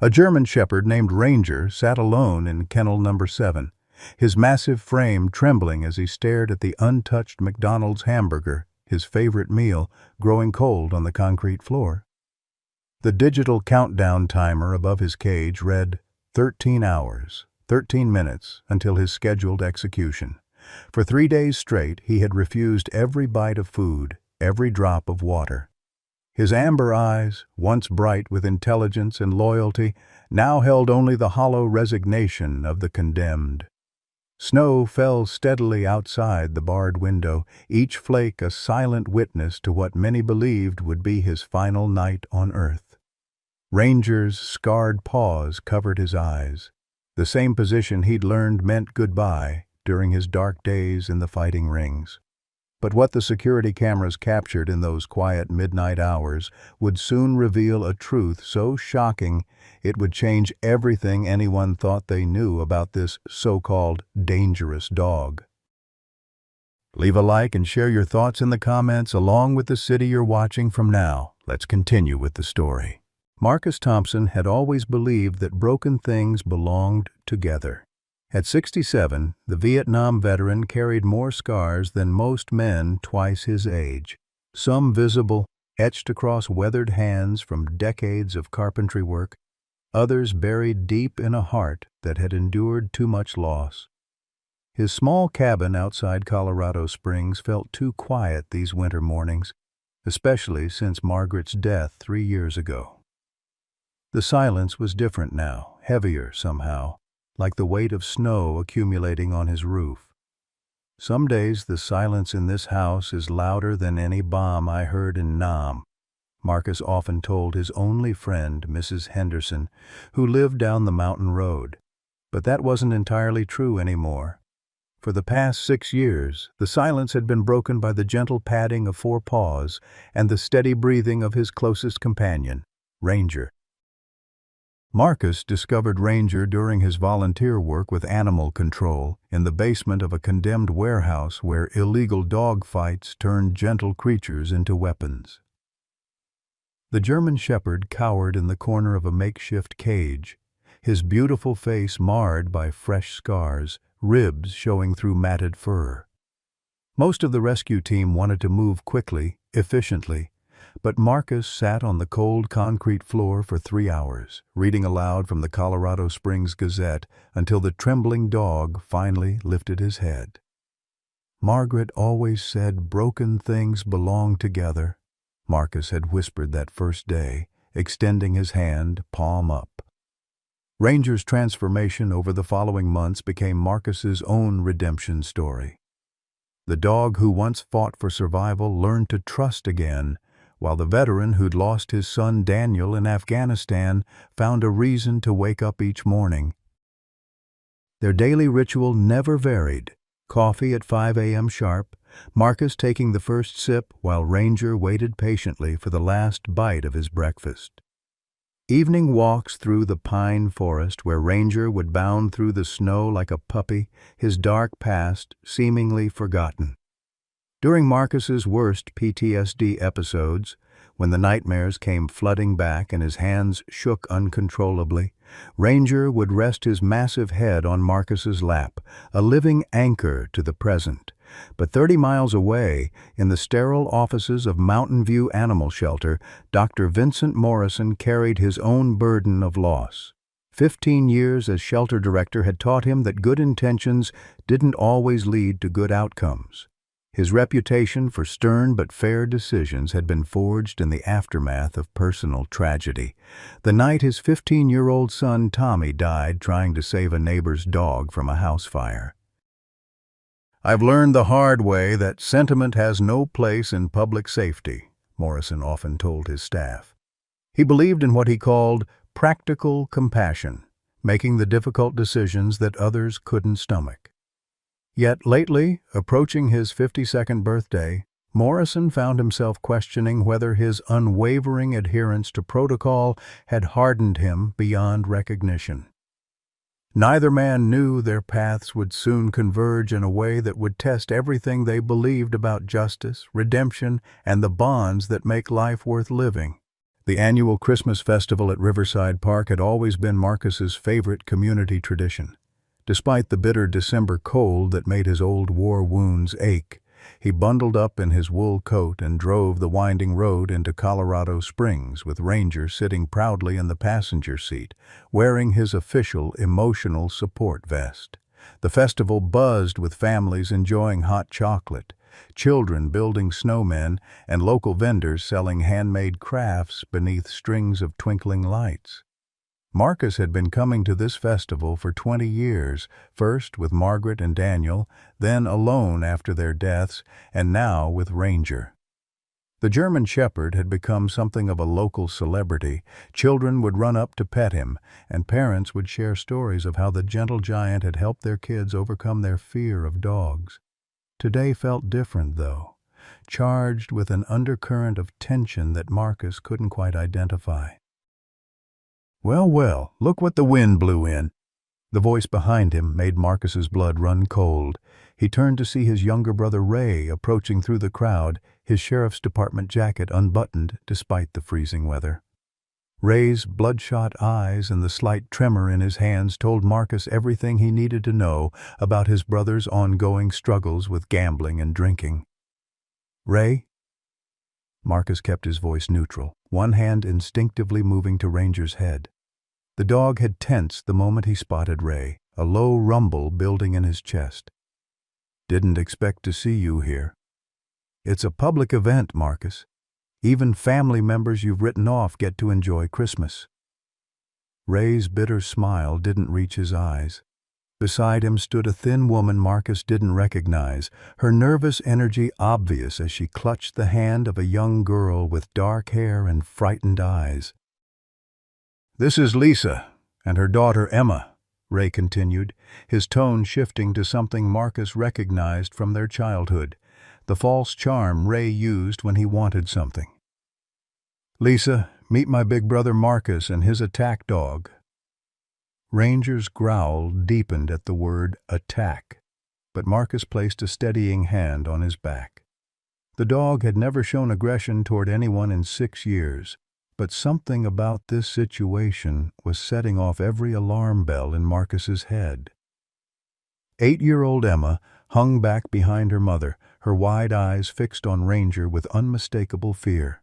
A German shepherd named Ranger sat alone in kennel number 7, his massive frame trembling as he stared at the untouched McDonald's hamburger, his favorite meal, growing cold on the concrete floor. The digital countdown timer above his cage read 13 hours, 13 minutes until his scheduled execution. For 3 days straight, he had refused every bite of food, every drop of water. His amber eyes, once bright with intelligence and loyalty, now held only the hollow resignation of the condemned. Snow fell steadily outside the barred window, each flake a silent witness to what many believed would be his final night on earth. Ranger's scarred paws covered his eyes, the same position he'd learned meant goodbye during his dark days in the fighting rings. But what the security cameras captured in those quiet midnight hours would soon reveal a truth so shocking it would change everything anyone thought they knew about this so-called dangerous dog. Leave a like and share your thoughts in the comments along with the city you're watching from now. Let's continue with the story. Marcus Thompson had always believed that broken things belonged together. At 67, the Vietnam veteran carried more scars than most men twice his age, some visible, etched across weathered hands from decades of carpentry work, others buried deep in a heart that had endured too much loss. His small cabin outside Colorado Springs felt too quiet these winter mornings, especially since Margaret's death 3 years ago. The silence was different now, heavier somehow, like the weight of snow accumulating on his roof. Some days the silence in this house is louder than any bomb I heard in Nam, Marcus often told his only friend, Mrs. Henderson, who lived down the mountain road. But that wasn't entirely true anymore. For the past 6 years, the silence had been broken by the gentle padding of 4 paws and the steady breathing of his closest companion, Ranger. Marcus discovered Ranger during his volunteer work with animal control in the basement of a condemned warehouse where illegal dog fights turned gentle creatures into weapons. The German shepherd cowered in the corner of a makeshift cage, his beautiful face marred by fresh scars, ribs showing through matted fur. Most of the rescue team wanted to move quickly, efficiently, but Marcus sat on the cold concrete floor for 3 hours, reading aloud from the Colorado Springs Gazette until the trembling dog finally lifted his head. "Margaret always said broken things belong together," Marcus had whispered that first day, extending his hand, palm up. Ranger's transformation over the following months became Marcus's own redemption story. The dog who once fought for survival learned to trust again, while the veteran who'd lost his son Daniel in Afghanistan found a reason to wake up each morning. Their daily ritual never varied. Coffee at 5 a.m. sharp, Marcus taking the first sip while Ranger waited patiently for the last bite of his breakfast. Evening walks through the pine forest where Ranger would bound through the snow like a puppy, his dark past seemingly forgotten. During Marcus's worst PTSD episodes, when the nightmares came flooding back and his hands shook uncontrollably, Ranger would rest his massive head on Marcus's lap, a living anchor to the present. But 30 miles away, in the sterile offices of Mountain View Animal Shelter, Dr. Vincent Morrison carried his own burden of loss. 15 years as shelter director had taught him that good intentions didn't always lead to good outcomes. His reputation for stern but fair decisions had been forged in the aftermath of personal tragedy. The night his 15-year-old son Tommy died trying to save a neighbor's dog from a house fire. "I've learned the hard way that sentiment has no place in public safety," Morrison often told his staff. He believed in what he called practical compassion, making the difficult decisions that others couldn't stomach. Yet lately, approaching his 52nd birthday, Morrison found himself questioning whether his unwavering adherence to protocol had hardened him beyond recognition. Neither man knew their paths would soon converge in a way that would test everything they believed about justice, redemption, and the bonds that make life worth living. The annual Christmas festival at Riverside Park had always been Marcus's favorite community tradition. Despite the bitter December cold that made his old war wounds ache, he bundled up in his wool coat and drove the winding road into Colorado Springs with Ranger sitting proudly in the passenger seat, wearing his official emotional support vest. The festival buzzed with families enjoying hot chocolate, children building snowmen, and local vendors selling handmade crafts beneath strings of twinkling lights. Marcus had been coming to this festival for 20 years, first with Margaret and Daniel, then alone after their deaths, and now with Ranger. The German Shepherd had become something of a local celebrity. Children would run up to pet him, and parents would share stories of how the gentle giant had helped their kids overcome their fear of dogs. Today felt different, though, charged with an undercurrent of tension that Marcus couldn't quite identify. "Well, well, look what the wind blew in." The voice behind him made Marcus's blood run cold. He turned to see his younger brother Ray approaching through the crowd, his sheriff's department jacket unbuttoned despite the freezing weather. Ray's bloodshot eyes and the slight tremor in his hands told Marcus everything he needed to know about his brother's ongoing struggles with gambling and drinking. "Ray?" Marcus kept his voice neutral, one hand instinctively moving to Ranger's head. The dog had tensed the moment he spotted Ray, a low rumble building in his chest. "Didn't expect to see you here." "It's a public event, Marcus. Even family members you've written off get to enjoy Christmas." Ray's bitter smile didn't reach his eyes. Beside him stood a thin woman Marcus didn't recognize, her nervous energy obvious as she clutched the hand of a young girl with dark hair and frightened eyes. "This is Lisa, and her daughter Emma," Ray continued, his tone shifting to something Marcus recognized from their childhood, the false charm Ray used when he wanted something. "Lisa, meet my big brother Marcus and his attack dog." Ranger's growl deepened at the word attack, but Marcus placed a steadying hand on his back. The dog had never shown aggression toward anyone in 6 years, but something about this situation was setting off every alarm bell in Marcus's head. 8-year-old Emma hung back behind her mother, her wide eyes fixed on Ranger with unmistakable fear.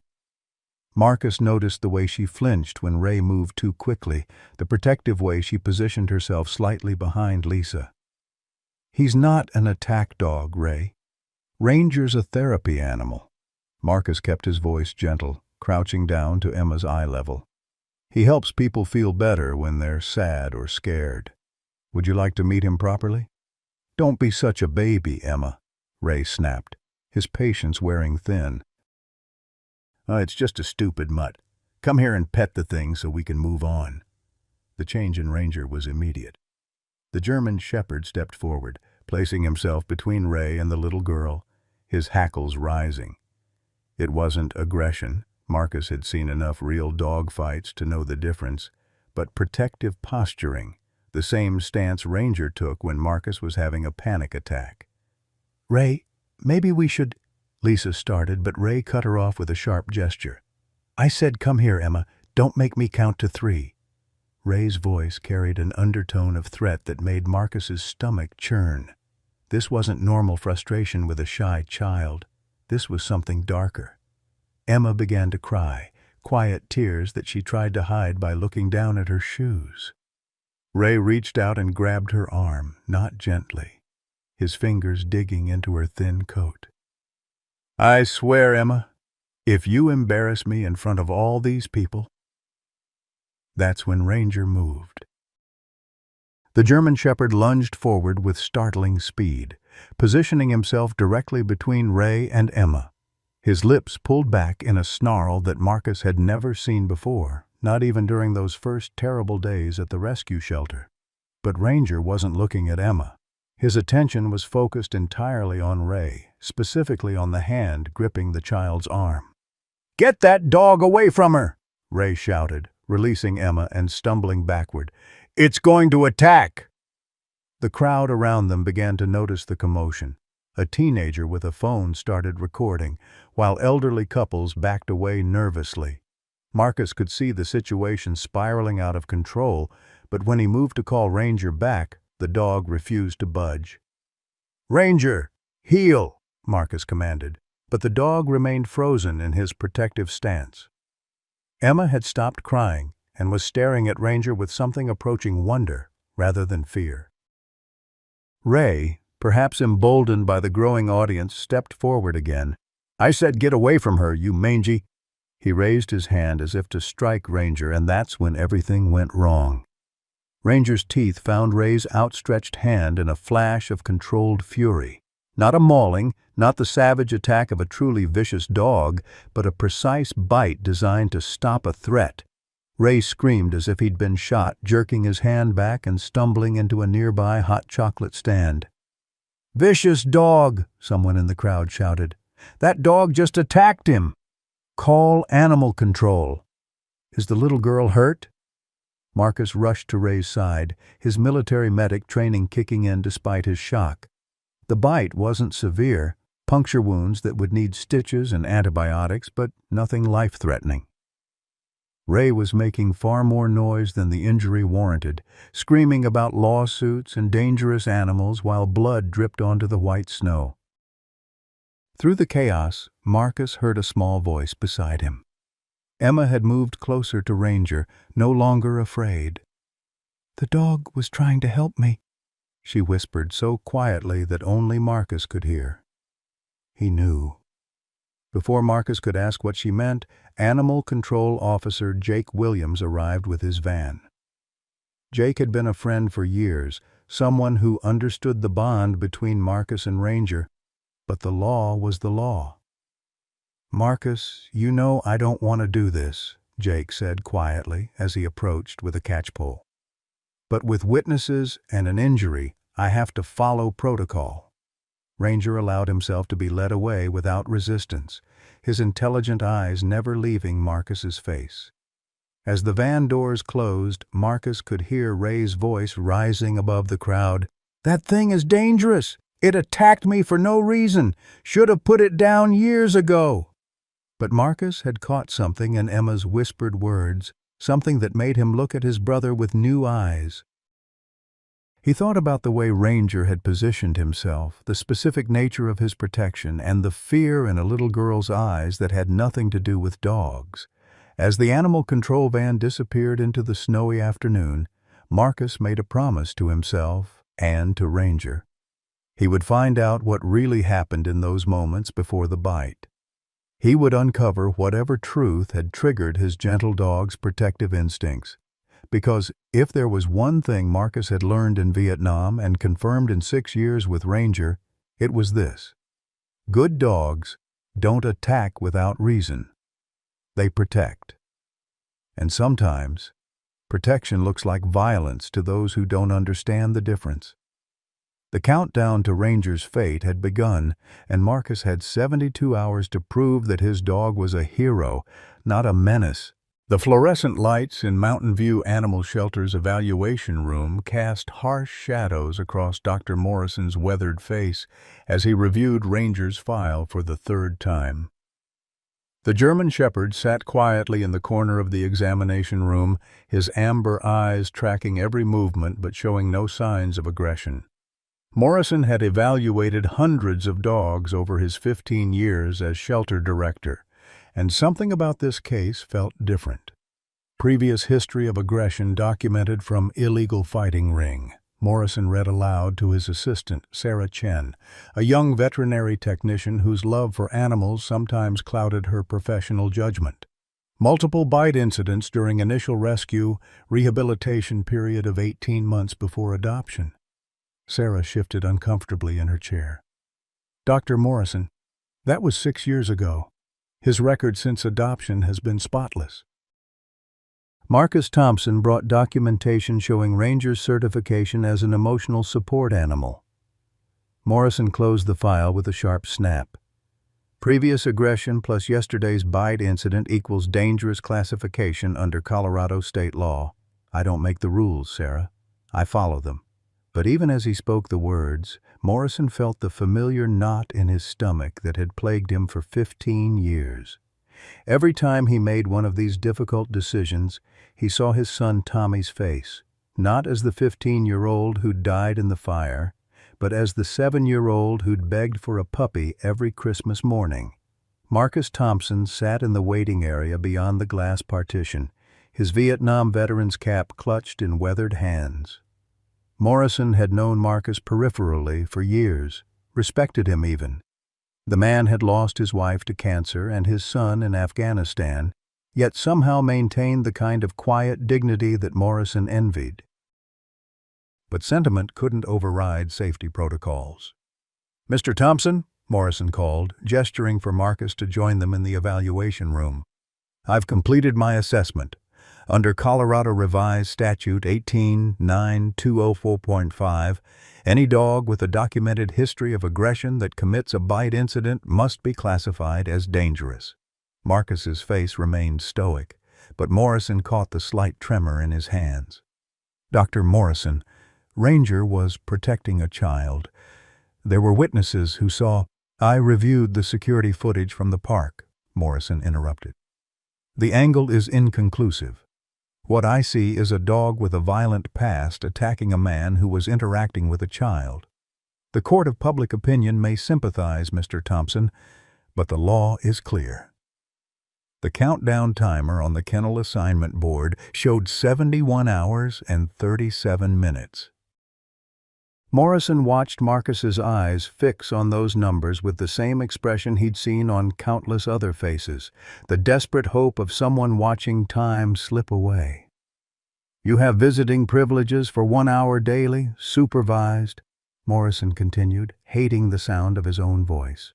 Marcus noticed the way she flinched when Ray moved too quickly, the protective way she positioned herself slightly behind Lisa. "He's not an attack dog, Ray. Ranger's a therapy animal." Marcus kept his voice gentle, crouching down to Emma's eye level. "He helps people feel better when they're sad or scared. Would you like to meet him properly?" "Don't be such a baby, Emma," Ray snapped, his patience wearing thin. It's just a stupid mutt. Come here and pet the thing so we can move on." The change in Ranger was immediate. The German Shepherd stepped forward, placing himself between Ray and the little girl, his hackles rising. It wasn't aggression. Marcus had seen enough real dog fights to know the difference, but protective posturing, the same stance Ranger took when Marcus was having a panic attack. "Ray, maybe we should—" Lisa started, but Ray cut her off with a sharp gesture. "I said come here, Emma. Don't make me count to 3. Ray's voice carried an undertone of threat that made Marcus's stomach churn. This wasn't normal frustration with a shy child. This was something darker. Emma began to cry, quiet tears that she tried to hide by looking down at her shoes. Ray reached out and grabbed her arm, not gently, his fingers digging into her thin coat. "I swear, Emma, if you embarrass me in front of all these people—" That's when Ranger moved. The German Shepherd lunged forward with startling speed, positioning himself directly between Ray and Emma. His lips pulled back in a snarl that Marcus had never seen before, not even during those first terrible days at the rescue shelter. But Ranger wasn't looking at Emma. His attention was focused entirely on Ray, specifically on the hand gripping the child's arm. "Get that dog away from her!" Ray shouted, releasing Emma and stumbling backward. "It's going to attack!" The crowd around them began to notice the commotion. A teenager with a phone started recording, while elderly couples backed away nervously. Marcus could see the situation spiraling out of control, but when he moved to call Ranger back, the dog refused to budge. "Ranger, heel!" Marcus commanded, but the dog remained frozen in his protective stance. Emma had stopped crying and was staring at Ranger with something approaching wonder rather than fear. Ray, perhaps emboldened by the growing audience, stepped forward again. "I said get away from her, you mangy!" He raised his hand as if to strike Ranger, and that's when everything went wrong. Ranger's teeth found Ray's outstretched hand in a flash of controlled fury. Not a mauling, not the savage attack of a truly vicious dog, but a precise bite designed to stop a threat. Ray screamed as if he'd been shot, jerking his hand back and stumbling into a nearby hot chocolate stand. "Vicious dog!" someone in the crowd shouted. "That dog just attacked him! Call animal control!" "Is the little girl hurt?" Marcus rushed to Ray's side, his military medic training kicking in despite his shock. The bite wasn't severe, puncture wounds that would need stitches and antibiotics, but nothing life-threatening. Ray was making far more noise than the injury warranted, screaming about lawsuits and dangerous animals while blood dripped onto the white snow. Through the chaos, Marcus heard a small voice beside him. Emma had moved closer to Ranger, no longer afraid. "The dog was trying to help me," she whispered so quietly that only Marcus could hear. He knew. Before Marcus could ask what she meant, Animal Control Officer Jake Williams arrived with his van. Jake had been a friend for years, someone who understood the bond between Marcus and Ranger, but the law was the law. "Marcus, you know I don't want to do this," Jake said quietly as he approached with a catchpole. "But with witnesses and an injury, I have to follow protocol." Ranger allowed himself to be led away without resistance, his intelligent eyes never leaving Marcus's face. As the van doors closed, Marcus could hear Ray's voice rising above the crowd. "That thing is dangerous! It attacked me for no reason! Should have put it down years ago!" But Marcus had caught something in Emma's whispered words, something that made him look at his brother with new eyes. He thought about the way Ranger had positioned himself, the specific nature of his protection, and the fear in a little girl's eyes that had nothing to do with dogs. As the animal control van disappeared into the snowy afternoon, Marcus made a promise to himself and to Ranger. He would find out what really happened in those moments before the bite. He would uncover whatever truth had triggered his gentle dog's protective instincts. Because if there was one thing Marcus had learned in Vietnam and confirmed in 6 years with Ranger, it was this: good dogs don't attack without reason. They protect. And sometimes, protection looks like violence to those who don't understand the difference. The countdown to Ranger's fate had begun, and Marcus had 72 hours to prove that his dog was a hero, not a menace. The fluorescent lights in Mountain View Animal Shelter's evaluation room cast harsh shadows across Dr. Morrison's weathered face as he reviewed Ranger's file for the 3rd time. The German Shepherd sat quietly in the corner of the examination room, his amber eyes tracking every movement but showing no signs of aggression. Morrison had evaluated hundreds of dogs over his 15 years as shelter director, and something about this case felt different. Previous history of aggression documented from illegal fighting ring. Morrison read aloud to his assistant, Sarah Chen, a young veterinary technician whose love for animals sometimes clouded her professional judgment. Multiple bite incidents during initial rescue, rehabilitation period of 18 months before adoption. Sarah shifted uncomfortably in her chair. "Dr. Morrison, that was 6 years ago. His record since adoption has been spotless." Marcus Thompson brought documentation showing Ranger's certification as an emotional support animal. Morrison closed the file with a sharp snap. Previous aggression plus yesterday's bite incident equals dangerous classification under Colorado state law. I don't make the rules, Sarah. I follow them. But even as he spoke the words, Morrison felt the familiar knot in his stomach that had plagued him for 15 years. Every time he made one of these difficult decisions, he saw his son Tommy's face, not as the 15-year-old who'd died in the fire, but as the 7-year-old who'd begged for a puppy every Christmas morning. Marcus Thompson sat in the waiting area beyond the glass partition, his Vietnam veteran's cap clutched in weathered hands. Morrison had known Marcus peripherally for years, respected him even. The man had lost his wife to cancer and his son in Afghanistan, yet somehow maintained the kind of quiet dignity that Morrison envied. But sentiment couldn't override safety protocols. "Mr. Thompson," Morrison called, gesturing for Marcus to join them in the evaluation room. "I've completed my assessment. Under Colorado Revised Statute 18-9204.5, any dog with a documented history of aggression that commits a bite incident must be classified as dangerous." Marcus's face remained stoic, but Morrison caught the slight tremor in his hands. "Dr. Morrison, Ranger was protecting a child. There were witnesses who saw—" "I reviewed the security footage from the park," Morrison interrupted. "The angle is inconclusive. What I see is a dog with a violent past attacking a man who was interacting with a child. The court of public opinion may sympathize, Mr. Thompson, but the law is clear." The countdown timer on the kennel assignment board showed 71 hours and 37 minutes. Morrison watched Marcus's eyes fix on those numbers with the same expression he'd seen on countless other faces, the desperate hope of someone watching time slip away. "You have visiting privileges for 1 hour daily, supervised," Morrison continued, hating the sound of his own voice.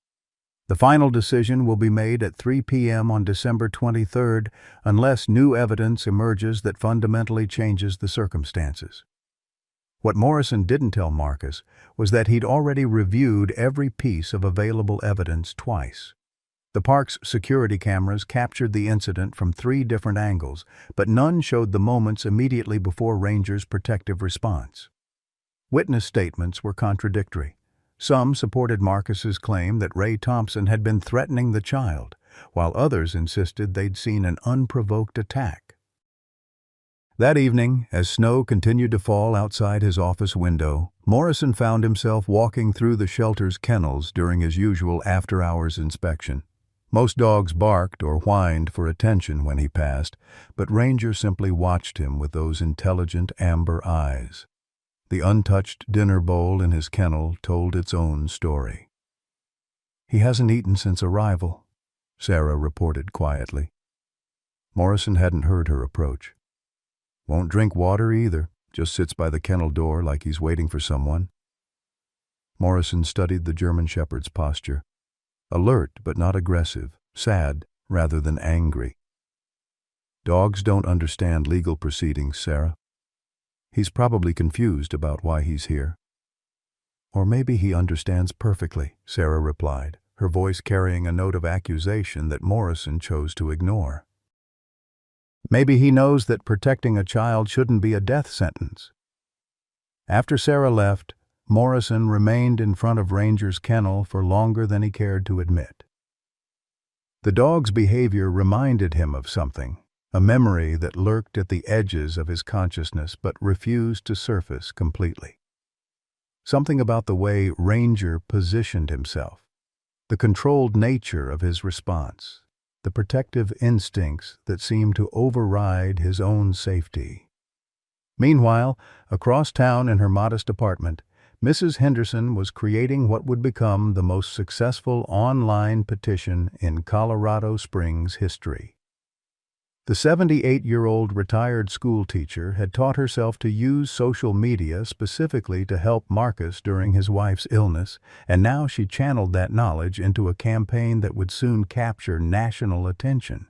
"The final decision will be made at 3 p.m. on December 23rd, unless new evidence emerges that fundamentally changes the circumstances." What Morrison didn't tell Marcus was that he'd already reviewed every piece of available evidence twice. The park's security cameras captured the incident from 3 different angles, but none showed the moments immediately before Ranger's protective response. Witness statements were contradictory. Some supported Marcus's claim that Ray Thompson had been threatening the child, while others insisted they'd seen an unprovoked attack. That evening, as snow continued to fall outside his office window, Morrison found himself walking through the shelter's kennels during his usual after-hours inspection. Most dogs barked or whined for attention when he passed, but Ranger simply watched him with those intelligent amber eyes. The untouched dinner bowl in his kennel told its own story. "He hasn't eaten since arrival," Sarah reported quietly. Morrison hadn't heard her approach. "Won't drink water either, just sits by the kennel door like he's waiting for someone." Morrison studied the German Shepherd's posture. Alert but not aggressive, sad rather than angry. "Dogs don't understand legal proceedings, Sarah. He's probably confused about why he's here." "Or maybe he understands perfectly," Sarah replied, her voice carrying a note of accusation that Morrison chose to ignore. "Maybe he knows that protecting a child shouldn't be a death sentence." After Sarah left, Morrison remained in front of Ranger's kennel for longer than he cared to admit. The dog's behavior reminded him of something, a memory that lurked at the edges of his consciousness but refused to surface completely. Something about the way Ranger positioned himself, the controlled nature of his response, the protective instincts that seemed to override his own safety. Meanwhile, across town in her modest apartment, Mrs. Henderson was creating what would become the most successful online petition in Colorado Springs history. The 78-year-old retired schoolteacher had taught herself to use social media specifically to help Marcus during his wife's illness, and now she channeled that knowledge into a campaign that would soon capture national attention.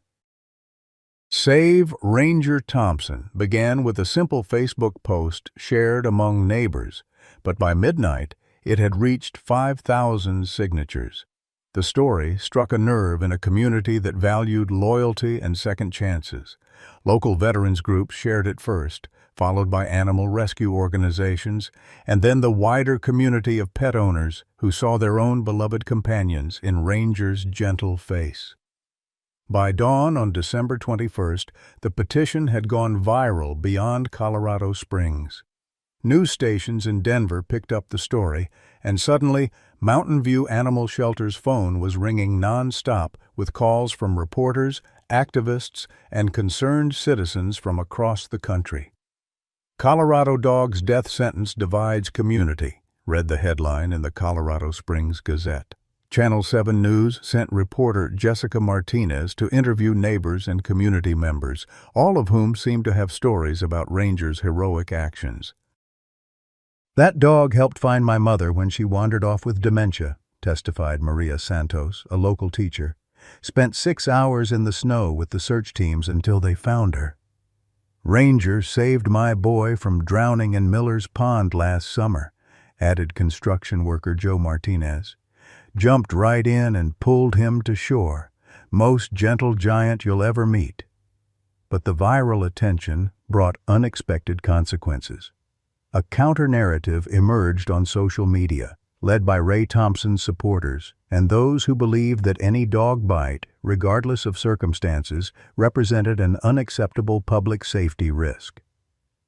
Save Ranger Thompson began with a simple Facebook post shared among neighbors, but by midnight it had reached 5,000 signatures. The story struck a nerve in a community that valued loyalty and second chances. Local veterans groups shared it first, followed by animal rescue organizations, and then the wider community of pet owners who saw their own beloved companions in Ranger's gentle face. By dawn on December 21st, the petition had gone viral beyond Colorado Springs. News stations in Denver picked up the story, and suddenly, Mountain View Animal Shelter's phone was ringing non-stop with calls from reporters, activists, and concerned citizens from across the country. "Colorado Dog's Death Sentence Divides Community," read the headline in the Colorado Springs Gazette. Channel 7 News sent reporter Jessica Martinez to interview neighbors and community members, all of whom seemed to have stories about Ranger's heroic actions. "That dog helped find my mother when she wandered off with dementia," testified Maria Santos, a local teacher. "Spent 6 hours in the snow with the search teams until they found her. Ranger saved my boy from drowning in Miller's Pond last summer," added construction worker Joe Martinez. "Jumped right in and pulled him to shore. Most gentle giant you'll ever meet." But the viral attention brought unexpected consequences. A counter-narrative emerged on social media, led by Ray Thompson's supporters and those who believed that any dog bite, regardless of circumstances, represented an unacceptable public safety risk.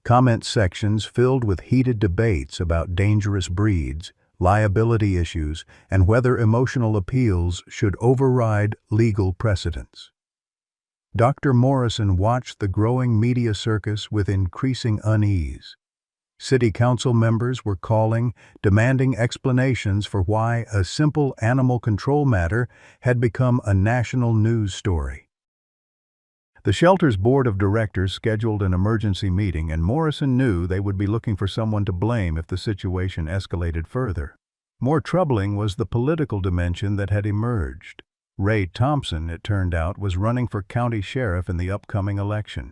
Comment sections filled with heated debates about dangerous breeds, liability issues, and whether emotional appeals should override legal precedents. Dr. Morrison watched the growing media circus with increasing unease. City council members were calling, demanding explanations for why a simple animal control matter had become a national news story. The shelter's board of directors scheduled an emergency meeting, and Morrison knew they would be looking for someone to blame if the situation escalated further. More troubling was the political dimension that had emerged. Ray Thompson, it turned out, was running for county sheriff in the upcoming election.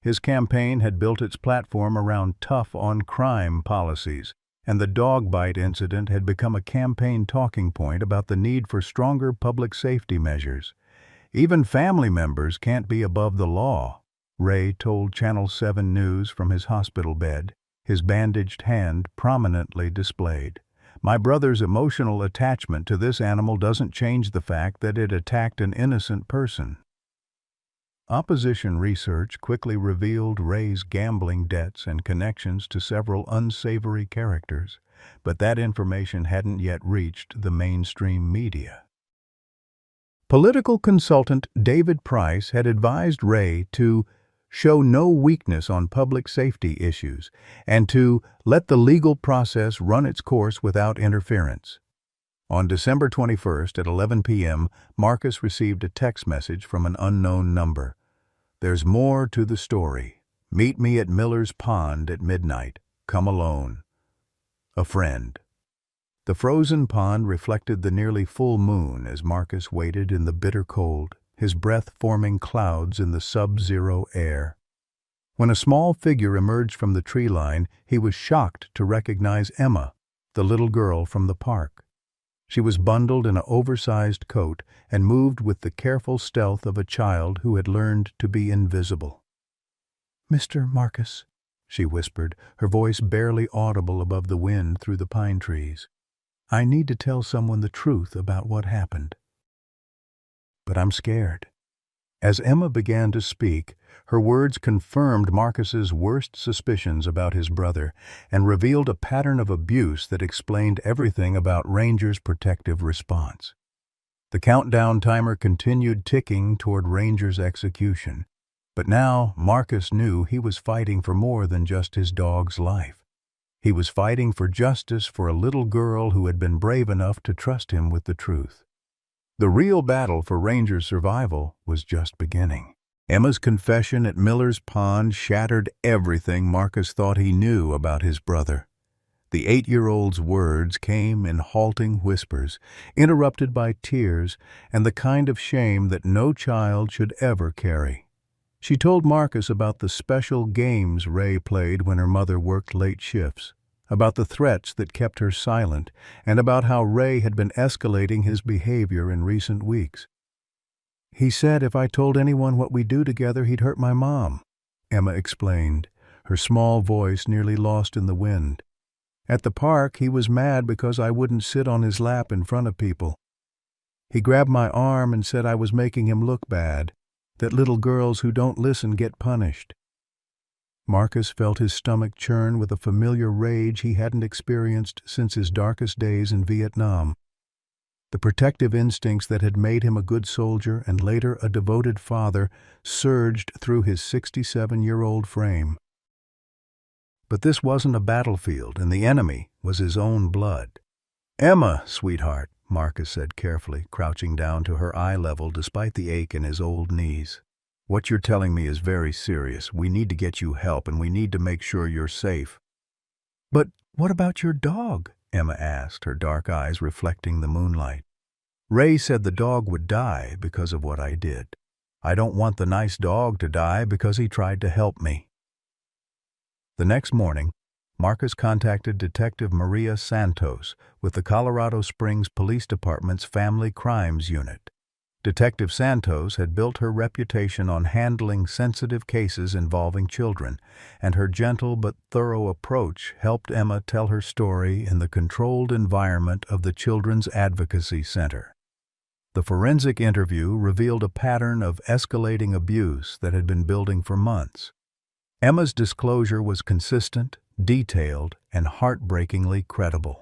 His campaign had built its platform around tough-on-crime policies, and the dog bite incident had become a campaign talking point about the need for stronger public safety measures. "Even family members can't be above the law," Ray told Channel 7 News from his hospital bed, his bandaged hand prominently displayed. "My brother's emotional attachment to this animal doesn't change the fact that it attacked an innocent person." Opposition research quickly revealed Ray's gambling debts and connections to several unsavory characters, but that information hadn't yet reached the mainstream media. Political consultant David Price had advised Ray to show no weakness on public safety issues and to let the legal process run its course without interference. On December 21st at 11 p.m., Marcus received a text message from an unknown number. "There's more to the story. Meet me at Miller's Pond at midnight. Come alone. A friend." The frozen pond reflected the nearly full moon as Marcus waited in the bitter cold, his breath forming clouds in the sub-zero air. When a small figure emerged from the tree line, he was shocked to recognize Emma, the little girl from the park. She was bundled in an oversized coat and moved with the careful stealth of a child who had learned to be invisible. "Mr. Marcus," she whispered, her voice barely audible above the wind through the pine trees. "I need to tell someone the truth about what happened. But I'm scared." As Emma began to speak, her words confirmed Marcus's worst suspicions about his brother and revealed a pattern of abuse that explained everything about Ranger's protective response. The countdown timer continued ticking toward Ranger's execution, but now Marcus knew he was fighting for more than just his dog's life. He was fighting for justice for a little girl who had been brave enough to trust him with the truth. The real battle for Ranger's survival was just beginning. Emma's confession at Miller's Pond shattered everything Marcus thought he knew about his brother. The 8-year-old's words came in halting whispers, interrupted by tears and the kind of shame that no child should ever carry. She told Marcus about the special games Ray played when her mother worked late shifts, about the threats that kept her silent, and about how Ray had been escalating his behavior in recent weeks. "He said if I told anyone what we do together, he'd hurt my mom," Emma explained, her small voice nearly lost in the wind. "At the park, he was mad because I wouldn't sit on his lap in front of people. He grabbed my arm and said I was making him look bad, that little girls who don't listen get punished. Marcus felt his stomach churn with a familiar rage he hadn't experienced since his darkest days in Vietnam. The protective instincts that had made him a good soldier and later a devoted father surged through his 67-year-old frame. But this wasn't a battlefield, and the enemy was his own blood. "Emma, sweetheart," Marcus said carefully, crouching down to her eye level despite the ache in his old knees. "What you're telling me is very serious. We need to get you help, and we need to make sure you're safe." "But what about your dog?" Emma asked, her dark eyes reflecting the moonlight. "Ray said the dog would die because of what I did. I don't want the nice dog to die because he tried to help me." The next morning, Marcus contacted Detective Maria Santos with the Colorado Springs Police Department's Family Crimes Unit. Detective Santos had built her reputation on handling sensitive cases involving children, and her gentle but thorough approach helped Emma tell her story in the controlled environment of the Children's Advocacy Center. The forensic interview revealed a pattern of escalating abuse that had been building for months. Emma's disclosure was consistent, detailed, and heartbreakingly credible.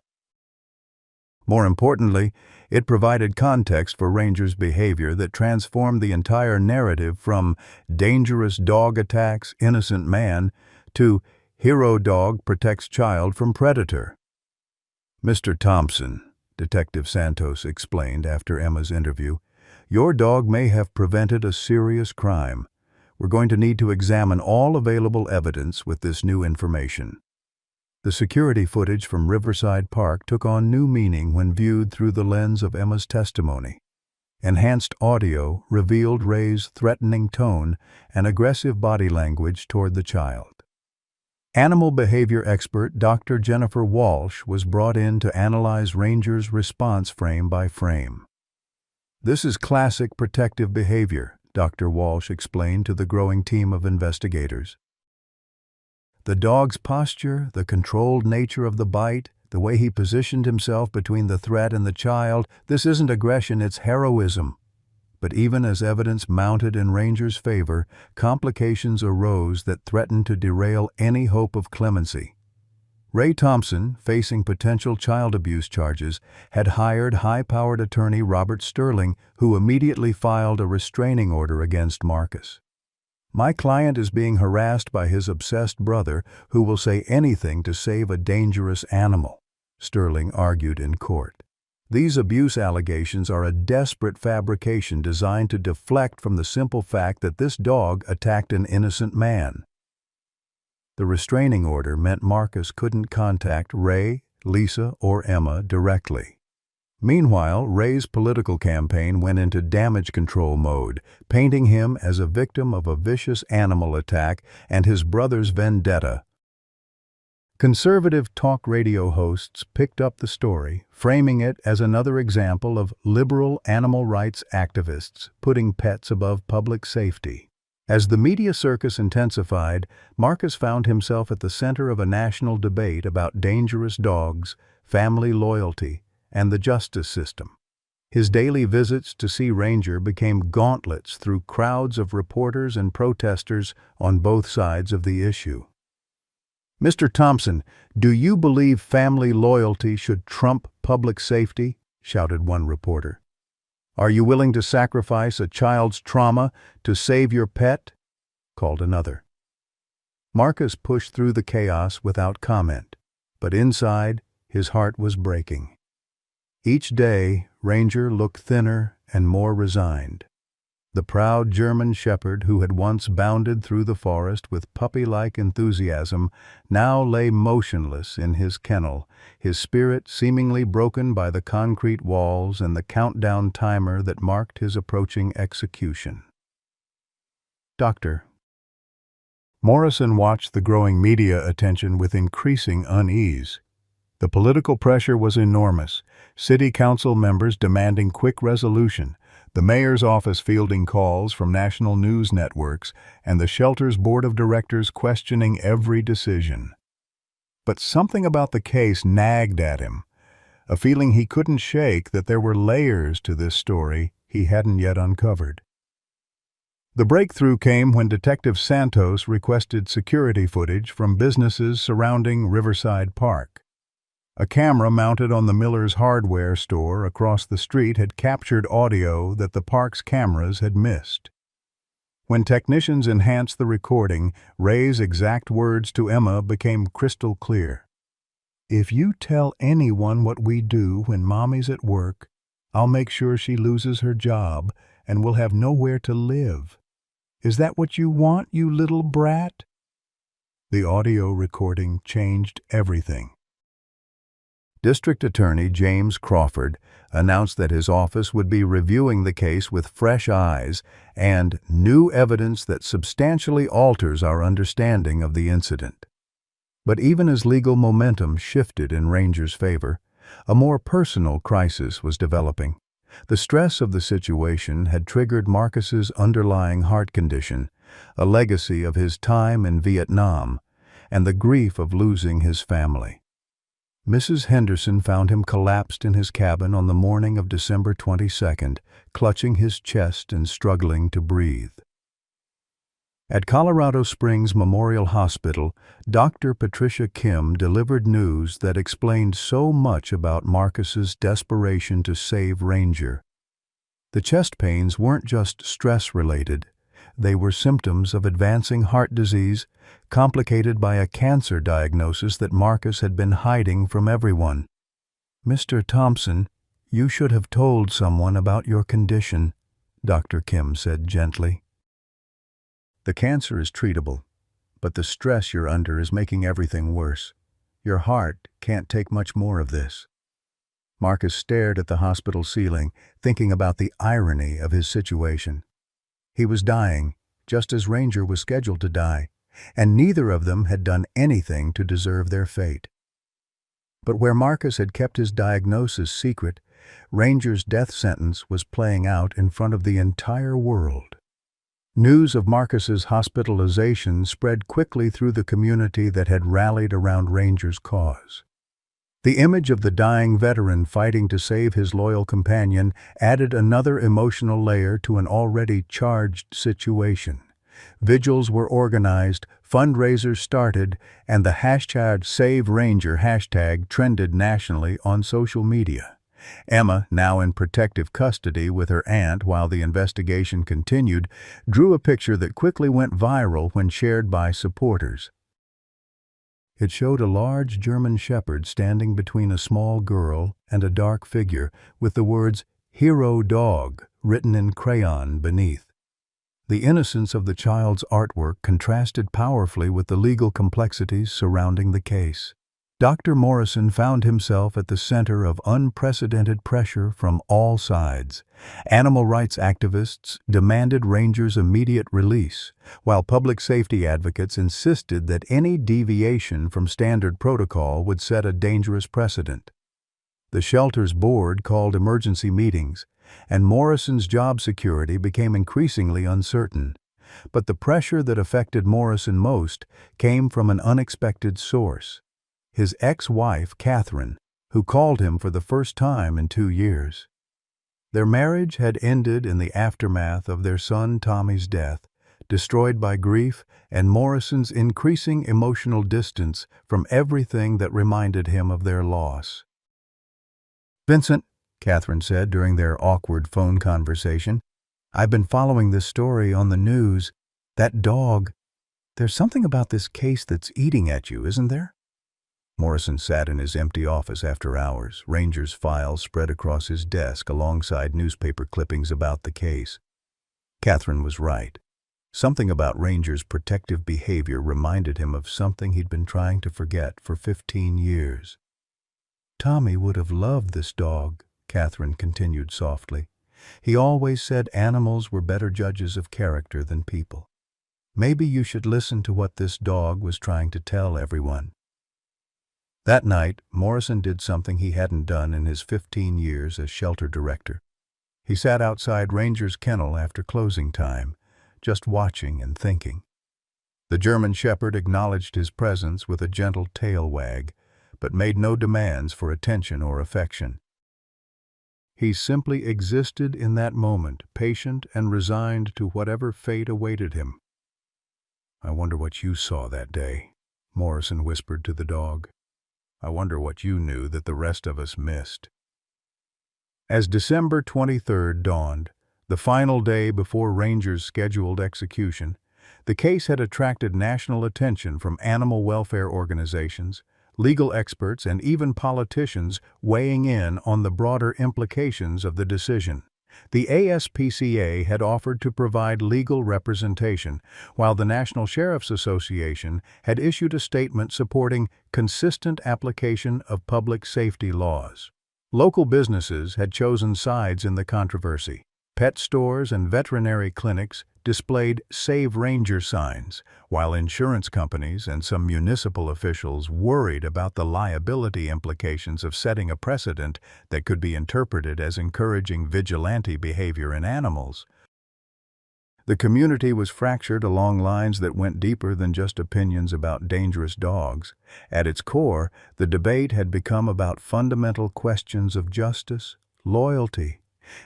More importantly, it provided context for Ranger's behavior that transformed the entire narrative from dangerous dog attacks, innocent man, to hero dog protects child from predator. "Mr. Thompson," Detective Santos explained after Emma's interview, "your dog may have prevented a serious crime. We're going to need to examine all available evidence with this new information." The security footage from Riverside Park took on new meaning when viewed through the lens of Emma's testimony. Enhanced audio revealed Ray's threatening tone and aggressive body language toward the child. Animal behavior expert Dr. Jennifer Walsh was brought in to analyze Ranger's response frame by frame. "This is classic protective behavior," Dr. Walsh explained to the growing team of investigators. "The dog's posture, the controlled nature of the bite, the way he positioned himself between the threat and the child, this isn't aggression, it's heroism." But even as evidence mounted in Ranger's favor, complications arose that threatened to derail any hope of clemency. Ray Thompson, facing potential child abuse charges, had hired high-powered attorney Robert Sterling, who immediately filed a restraining order against Marcus. "My client is being harassed by his obsessed brother, who will say anything to save a dangerous animal," Sterling argued in court. "These abuse allegations are a desperate fabrication designed to deflect from the simple fact that this dog attacked an innocent man." The restraining order meant Marcus couldn't contact Ray, Lisa, or Emma directly. Meanwhile, Ray's political campaign went into damage control mode, painting him as a victim of a vicious animal attack and his brother's vendetta. Conservative talk radio hosts picked up the story, framing it as another example of liberal animal rights activists putting pets above public safety. As the media circus intensified, Marcus found himself at the center of a national debate about dangerous dogs, family loyalty, and the justice system. His daily visits to see Ranger became gauntlets through crowds of reporters and protesters on both sides of the issue. "Mr. Thompson, do you believe family loyalty should trump public safety?" shouted one reporter. "Are you willing to sacrifice a child's trauma to save your pet?" called another. Marcus pushed through the chaos without comment, but inside, his heart was breaking. Each day, Ranger looked thinner and more resigned. The proud German shepherd who had once bounded through the forest with puppy-like enthusiasm now lay motionless in his kennel, his spirit seemingly broken by the concrete walls and the countdown timer that marked his approaching execution. "Doctor." Morrison watched the growing media attention with increasing unease. The political pressure was enormous, city council members demanding quick resolution, the mayor's office fielding calls from national news networks, and the shelter's board of directors questioning every decision. But something about the case nagged at him. a feeling he couldn't shake that there were layers to this story he hadn't yet uncovered. The breakthrough came when Detective Santos requested security footage from businesses surrounding Riverside Park. A camera mounted on the Miller's hardware store across the street had captured audio that the park's cameras had missed. When technicians enhanced the recording, Ray's exact words to Emma became crystal clear. "If you tell anyone what we do when Mommy's at work, I'll make sure she loses her job and will have nowhere to live. Is that what you want, you little brat?" The audio recording changed everything. District Attorney James Crawford announced that his office would be reviewing the case with fresh eyes and new evidence that substantially alters our understanding of the incident. But even as legal momentum shifted in Ranger's favor, a more personal crisis was developing. The stress of the situation had triggered Marcus's underlying heart condition, a legacy of his time in Vietnam, and the grief of losing his family. Mrs. Henderson found him collapsed in his cabin on the morning of December 22nd, clutching his chest and struggling to breathe. At Colorado Springs Memorial Hospital, Dr. Patricia Kim delivered news that explained so much about Marcus's desperation to save Ranger. The chest pains weren't just stress-related. They were symptoms of advancing heart disease, complicated by a cancer diagnosis that Marcus had been hiding from everyone. "Mr. Thompson, you should have told someone about your condition," Dr. Kim said gently. "The cancer is treatable, but the stress you're under is making everything worse. Your heart can't take much more of this." Marcus stared at the hospital ceiling, thinking about the irony of his situation. He was dying, just as Ranger was scheduled to die, and neither of them had done anything to deserve their fate. But where Marcus had kept his diagnosis secret, Ranger's death sentence was playing out in front of the entire world. News of Marcus's hospitalization spread quickly through the community that had rallied around Ranger's cause. The image of the dying veteran fighting to save his loyal companion added another emotional layer to an already charged situation. Vigils were organized, fundraisers started, and the #SaveRanger hashtag trended nationally on social media. Emma, now in protective custody with her aunt while the investigation continued, drew a picture that quickly went viral when shared by supporters. It showed a large German shepherd standing between a small girl and a dark figure with the words "Hero Dog" written in crayon beneath. The innocence of the child's artwork contrasted powerfully with the legal complexities surrounding the case. Dr. Morrison found himself at the center of unprecedented pressure from all sides. Animal rights activists demanded Ranger's immediate release, while public safety advocates insisted that any deviation from standard protocol would set a dangerous precedent. The shelter's board called emergency meetings, and Morrison's job security became increasingly uncertain. But the pressure that affected Morrison most came from an unexpected source: his ex-wife, Catherine, who called him for the first time in 2 years. Their marriage had ended in the aftermath of their son Tommy's death, destroyed by grief and Morrison's increasing emotional distance from everything that reminded him of their loss. "Vincent," Catherine said during their awkward phone conversation, "I've been following this story on the news. That dog, there's something about this case that's eating at you, isn't there?" Morrison sat in his empty office after hours, Ranger's files spread across his desk alongside newspaper clippings about the case. Catherine was right. Something about Ranger's protective behavior reminded him of something he'd been trying to forget for 15 years. "Tommy would have loved this dog," Catherine continued softly. "He always said animals were better judges of character than people. Maybe you should listen to what this dog was trying to tell everyone." That night, Morrison did something he hadn't done in his 15 years as shelter director. He sat outside Ranger's kennel after closing time, just watching and thinking. The German shepherd acknowledged his presence with a gentle tail wag, but made no demands for attention or affection. He simply existed in that moment, patient and resigned to whatever fate awaited him. "I wonder what you saw that day," Morrison whispered to the dog. "I wonder what you knew that the rest of us missed." As December 23rd dawned, the final day before Ranger's scheduled execution, the case had attracted national attention from animal welfare organizations, legal experts, and even politicians weighing in on the broader implications of the decision. The ASPCA had offered to provide legal representation, while the National Sheriff's Association had issued a statement supporting consistent application of public safety laws. Local businesses had chosen sides in the controversy. Pet stores and veterinary clinics displayed Save Ranger signs, while insurance companies and some municipal officials worried about the liability implications of setting a precedent that could be interpreted as encouraging vigilante behavior in animals. The community was fractured along lines that went deeper than just opinions about dangerous dogs. At its core, the debate had become about fundamental questions of justice, loyalty,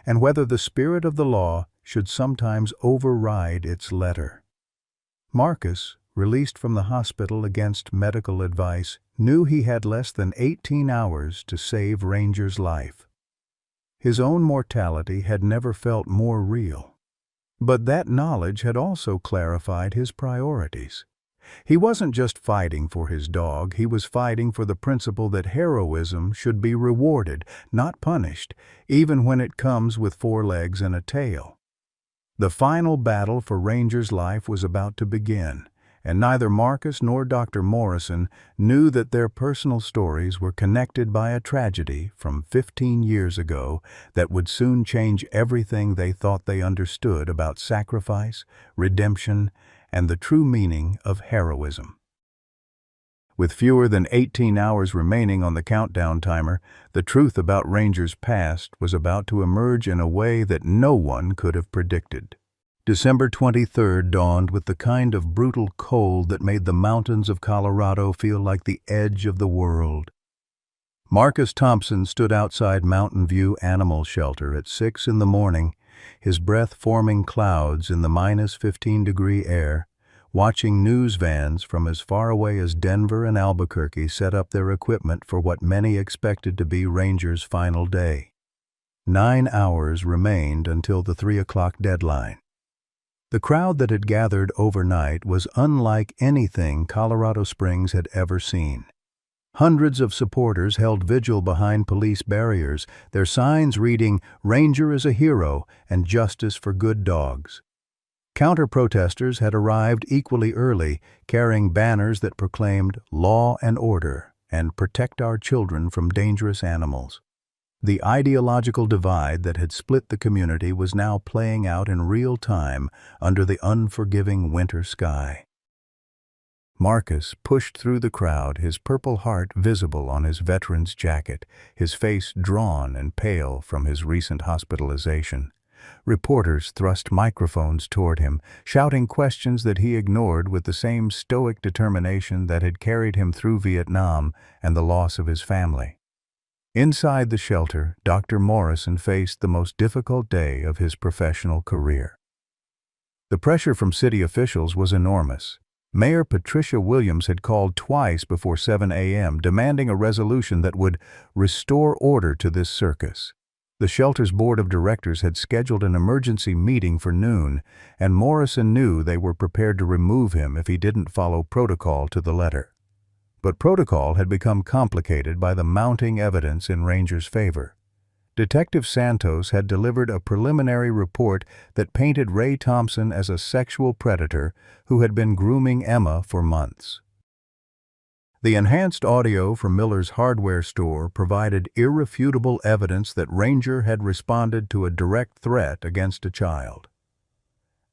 and whether the spirit of the law should sometimes override its letter. Marcus, released from the hospital against medical advice, knew he had less than 18 hours to save Ranger's life. His own mortality had never felt more real. But that knowledge had also clarified his priorities. He wasn't just fighting for his dog, he was fighting for the principle that heroism should be rewarded, not punished, even when it comes with 4 legs and a tail. The final battle for Ranger's life was about to begin, and neither Marcus nor Dr. Morrison knew that their personal stories were connected by a tragedy from 15 years ago that would soon change everything they thought they understood about sacrifice, redemption, and the true meaning of heroism. With fewer than 18 hours remaining on the countdown timer, the truth about Ranger's past was about to emerge in a way that no one could have predicted. December 23rd dawned with the kind of brutal cold that made the mountains of Colorado feel like the edge of the world. Marcus Thompson stood outside Mountain View Animal Shelter at 6 in the morning, his breath forming clouds in the -15-degree air, watching news vans from as far away as Denver and Albuquerque set up their equipment for what many expected to be Ranger's final day. 9 hours remained until the 3 o'clock deadline. The crowd that had gathered overnight was unlike anything Colorado Springs had ever seen. Hundreds of supporters held vigil behind police barriers, their signs reading, "Ranger is a hero and justice for good dogs." Counter-protesters had arrived equally early, carrying banners that proclaimed "Law and Order" and "Protect our children from dangerous animals." The ideological divide that had split the community was now playing out in real time under the unforgiving winter sky. Marcus pushed through the crowd, his Purple Heart visible on his veteran's jacket, his face drawn and pale from his recent hospitalization. Reporters thrust microphones toward him, shouting questions that he ignored with the same stoic determination that had carried him through Vietnam and the loss of his family. Inside the shelter, Dr. Morrison faced the most difficult day of his professional career. The pressure from city officials was enormous. Mayor Patricia Williams had called twice before 7 a.m., demanding a resolution that would restore order to this circus. The shelter's board of directors had scheduled an emergency meeting for noon, and Morrison knew they were prepared to remove him if he didn't follow protocol to the letter. But protocol had become complicated by the mounting evidence in Ranger's favor. Detective Santos had delivered a preliminary report that painted Ray Thompson as a sexual predator who had been grooming Emma for months. The enhanced audio from Miller's hardware store provided irrefutable evidence that Ranger had responded to a direct threat against a child.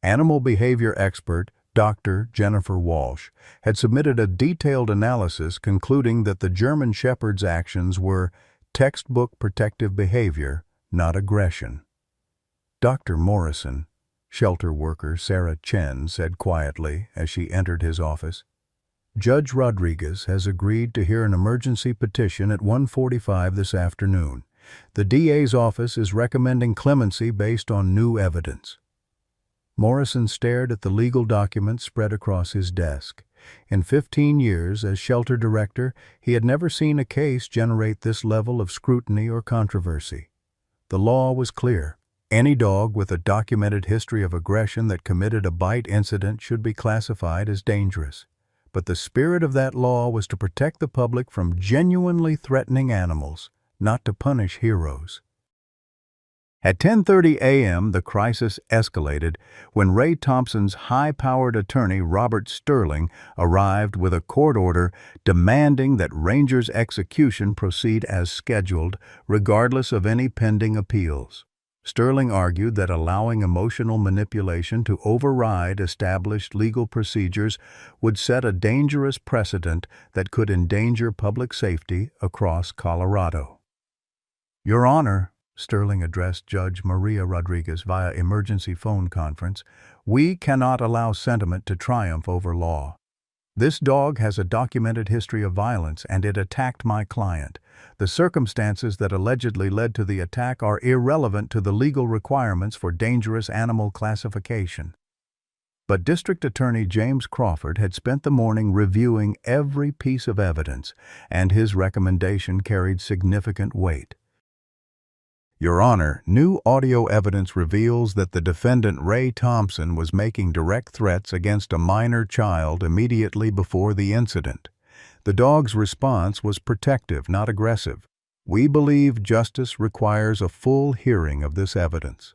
Animal behavior expert Dr. Jennifer Walsh had submitted a detailed analysis concluding that the German Shepherd's actions were textbook protective behavior, not aggression. Dr. Morrison, shelter worker Sarah Chen said quietly as she entered his office, Judge Rodriguez has agreed to hear an emergency petition at 1:45 this afternoon. The DA's office is recommending clemency based on new evidence. Morrison stared at the legal documents spread across his desk. In 15 years as shelter director, he had never seen a case generate this level of scrutiny or controversy. The law was clear. Any dog with a documented history of aggression that committed a bite incident should be classified as dangerous. But the spirit of that law was to protect the public from genuinely threatening animals, not to punish heroes. At 10:30 a.m., the crisis escalated when Ray Thompson's high-powered attorney, Robert Sterling, arrived with a court order demanding that Ranger's execution proceed as scheduled, regardless of any pending appeals. Sterling argued that allowing emotional manipulation to override established legal procedures would set a dangerous precedent that could endanger public safety across Colorado. Your Honor, Sterling addressed Judge Maria Rodriguez via emergency phone conference, we cannot allow sentiment to triumph over law. This dog has a documented history of violence, and it attacked my client. The circumstances that allegedly led to the attack are irrelevant to the legal requirements for dangerous animal classification. But District Attorney James Crawford had spent the morning reviewing every piece of evidence, and his recommendation carried significant weight. Your Honor, new audio evidence reveals that the defendant Ray Thompson was making direct threats against a minor child immediately before the incident. The dog's response was protective, not aggressive. We believe justice requires a full hearing of this evidence.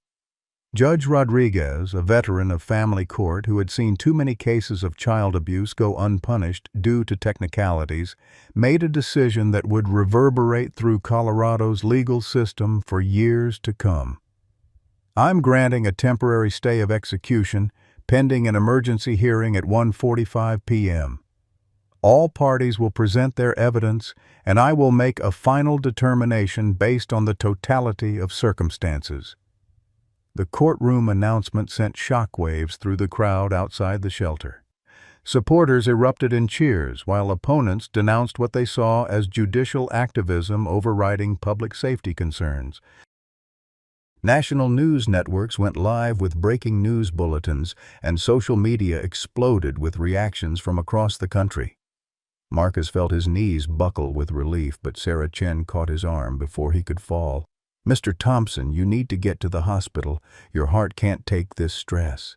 Judge Rodriguez, a veteran of family court who had seen too many cases of child abuse go unpunished due to technicalities, made a decision that would reverberate through Colorado's legal system for years to come. I'm granting a temporary stay of execution pending an emergency hearing at 1:45 p.m. All parties will present their evidence, and I will make a final determination based on the totality of circumstances. The courtroom announcement sent shockwaves through the crowd outside the shelter. Supporters erupted in cheers, while opponents denounced what they saw as judicial activism overriding public safety concerns. National news networks went live with breaking news bulletins, and social media exploded with reactions from across the country. Marcus felt his knees buckle with relief, but Sarah Chen caught his arm before he could fall. Mr. Thompson, you need to get to the hospital. Your heart can't take this stress.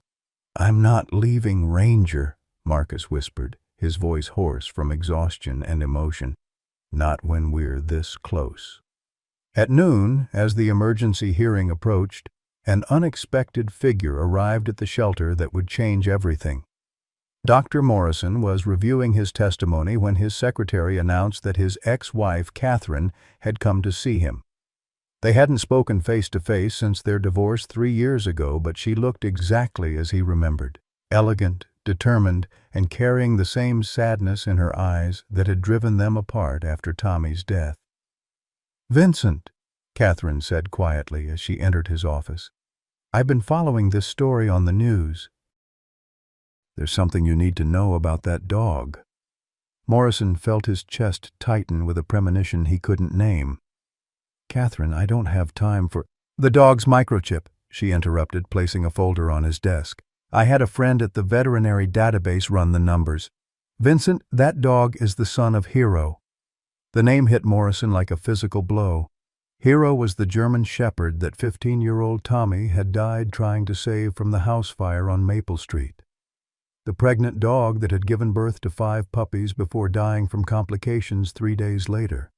I'm not leaving Ranger, Marcus whispered, his voice hoarse from exhaustion and emotion. Not when we're this close. At noon, as the emergency hearing approached, an unexpected figure arrived at the shelter that would change everything. Dr. Morrison was reviewing his testimony when his secretary announced that his ex-wife, Catherine, had come to see him. They hadn't spoken face-to-face since their divorce 3 years ago, but she looked exactly as he remembered, elegant, determined, and carrying the same sadness in her eyes that had driven them apart after Tommy's death. "Vincent," Catherine said quietly as she entered his office, "I've been following this story on the news. There's something you need to know about that dog." Morrison felt his chest tighten with a premonition he couldn't name. "Catherine, I don't have time for—" "The dog's microchip," she interrupted, placing a folder on his desk. "I had a friend at the veterinary database run the numbers. Vincent, that dog is the son of Hero." The name hit Morrison like a physical blow. Hero was the German shepherd that 15-year-old Tommy had died trying to save from the house fire on Maple Street. The pregnant dog that had given birth to 5 puppies before dying from complications 3 days later.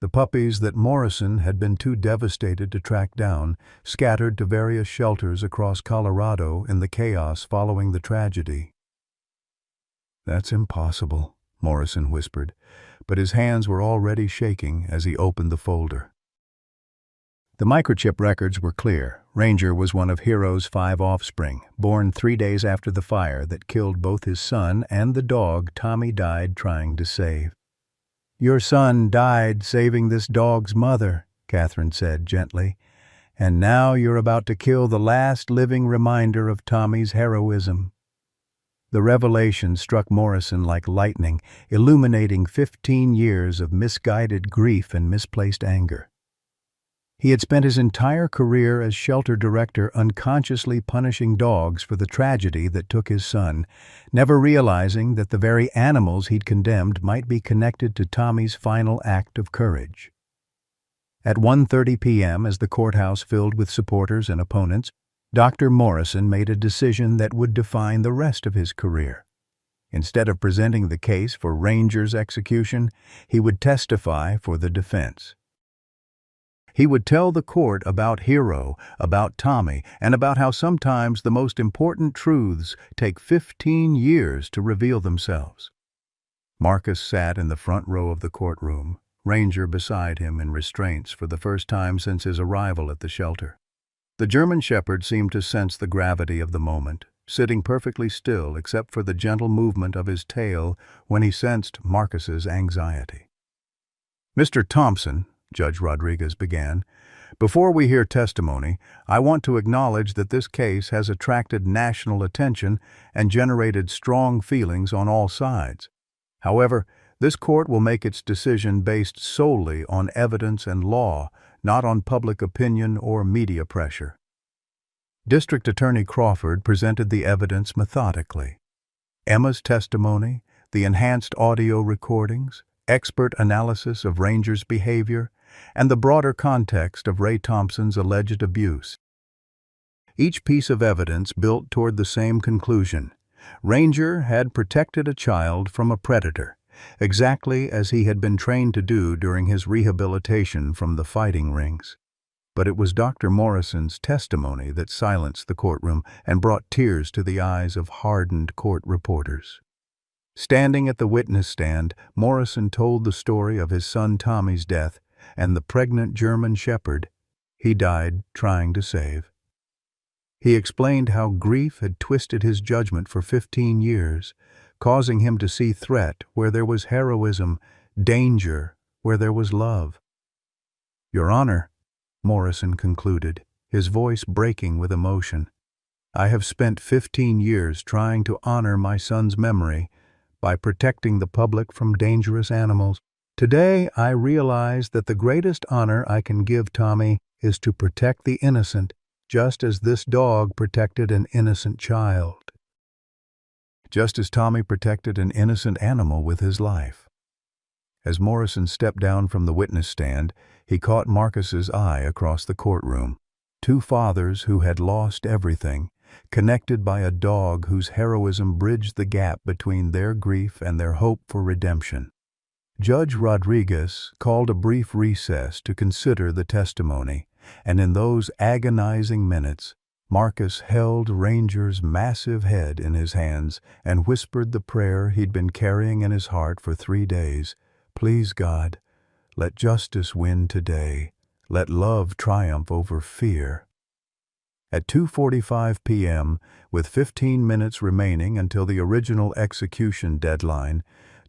The puppies that Morrison had been too devastated to track down, scattered to various shelters across Colorado in the chaos following the tragedy. "That's impossible," Morrison whispered, but his hands were already shaking as he opened the folder. The microchip records were clear. Ranger was one of Hero's 5 offspring, born 3 days after the fire that killed both his son and the dog Tommy died trying to save. "Your son died saving this dog's mother," Catherine said gently, "and now you're about to kill the last living reminder of Tommy's heroism." The revelation struck Morrison like lightning, illuminating 15 years of misguided grief and misplaced anger. He had spent his entire career as shelter director unconsciously punishing dogs for the tragedy that took his son, never realizing that the very animals he'd condemned might be connected to Tommy's final act of courage. At 1:30 p.m., as the courthouse filled with supporters and opponents, Dr. Morrison made a decision that would define the rest of his career. Instead of presenting the case for Ranger's execution, he would testify for the defense. He would tell the court about Hero, about Tommy, and about how sometimes the most important truths take 15 years to reveal themselves. Marcus sat in the front row of the courtroom, Ranger beside him in restraints for the first time since his arrival at the shelter. The German Shepherd seemed to sense the gravity of the moment, sitting perfectly still except for the gentle movement of his tail when he sensed Marcus's anxiety. "Mr. Thompson," Judge Rodriguez began, "before we hear testimony, I want to acknowledge that this case has attracted national attention and generated strong feelings on all sides. However, this court will make its decision based solely on evidence and law, not on public opinion or media pressure." District Attorney Crawford presented the evidence methodically. Emma's testimony, the enhanced audio recordings, expert analysis of Ranger's behavior, and the broader context of Ray Thompson's alleged abuse. Each piece of evidence built toward the same conclusion. Ranger had protected a child from a predator, exactly as he had been trained to do during his rehabilitation from the fighting rings. But it was Dr. Morrison's testimony that silenced the courtroom and brought tears to the eyes of hardened court reporters. Standing at the witness stand, Morrison told the story of his son Tommy's death and the pregnant German Shepherd he died trying to save. He explained how grief had twisted his judgment for 15 years, causing him to see threat where there was heroism, danger where there was love. "Your Honor," Morrison concluded, his voice breaking with emotion, "I have spent 15 years trying to honor my son's memory by protecting the public from dangerous animals. Today, I realize that the greatest honor I can give Tommy is to protect the innocent, just as this dog protected an innocent child. Just as Tommy protected an innocent animal with his life." As Morrison stepped down from the witness stand, he caught Marcus's eye across the courtroom. Two fathers who had lost everything, connected by a dog whose heroism bridged the gap between their grief and their hope for redemption. Judge Rodriguez called a brief recess to consider the testimony, and in those agonizing minutes, Marcus held Ranger's massive head in his hands and whispered the prayer he'd been carrying in his heart for 3 days. "Please, God, let justice win today. Let love triumph over fear." At 2:45 p.m., with 15 minutes remaining until the original execution deadline,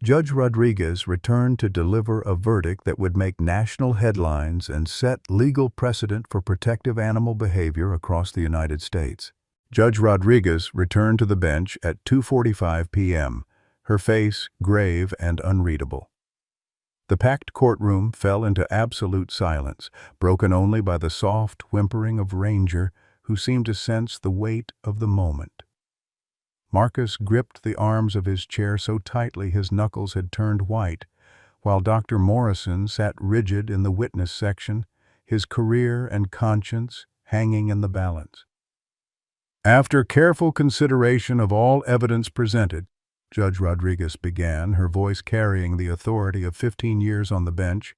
Judge Rodriguez returned to deliver a verdict that would make national headlines and set legal precedent for protective animal behavior across the United States. Judge Rodriguez returned to the bench at 2:45 p.m., her face grave and unreadable. The packed courtroom fell into absolute silence, broken only by the soft whimpering of Ranger, who seemed to sense the weight of the moment. Marcus gripped the arms of his chair so tightly his knuckles had turned white, while Dr. Morrison sat rigid in the witness section, his career and conscience hanging in the balance. "After careful consideration of all evidence presented," Judge Rodriguez began, her voice carrying the authority of 15 years on the bench,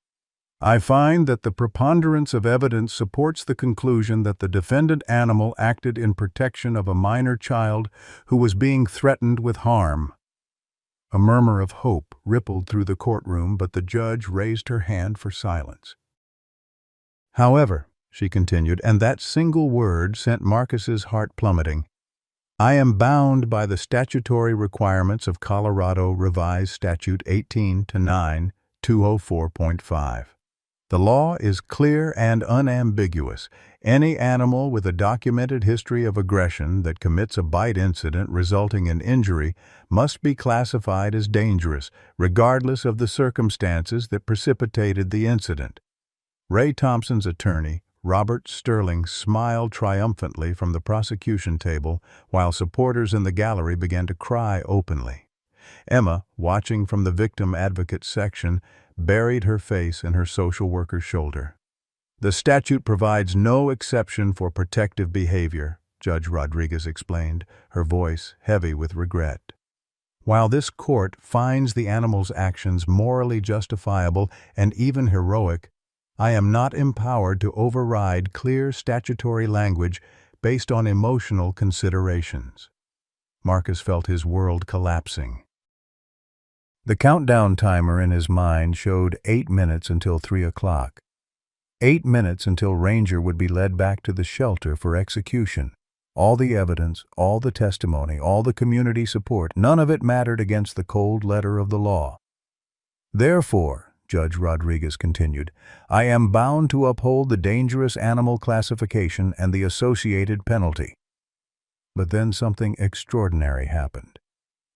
"I find that the preponderance of evidence supports the conclusion that the defendant animal acted in protection of a minor child who was being threatened with harm." A murmur of hope rippled through the courtroom, but the judge raised her hand for silence. "However," she continued, and that single word sent Marcus's heart plummeting, "I am bound by the statutory requirements of Colorado Revised Statute 18-9-204.5. The law is clear and unambiguous. Any animal with a documented history of aggression that commits a bite incident resulting in injury must be classified as dangerous, regardless of the circumstances that precipitated the incident. Ray Thompson's attorney, Robert Sterling, smiled triumphantly from the prosecution table while supporters in the gallery began to cry openly. Emma, watching from the victim advocate section, buried her face in her social worker's shoulder. "The statute provides no exception for protective behavior," Judge Rodriguez explained, her voice heavy with regret. "While this court finds the animal's actions morally justifiable and even heroic, I am not empowered to override clear statutory language based on emotional considerations." Marcus felt his world collapsing. The countdown timer in his mind showed 8 minutes until 3 o'clock. 8 minutes until Ranger would be led back to the shelter for execution. All the evidence, all the testimony, all the community support, none of it mattered against the cold letter of the law. "Therefore," Judge Rodriguez continued, "I am bound to uphold the dangerous animal classification and the associated penalty." But then something extraordinary happened.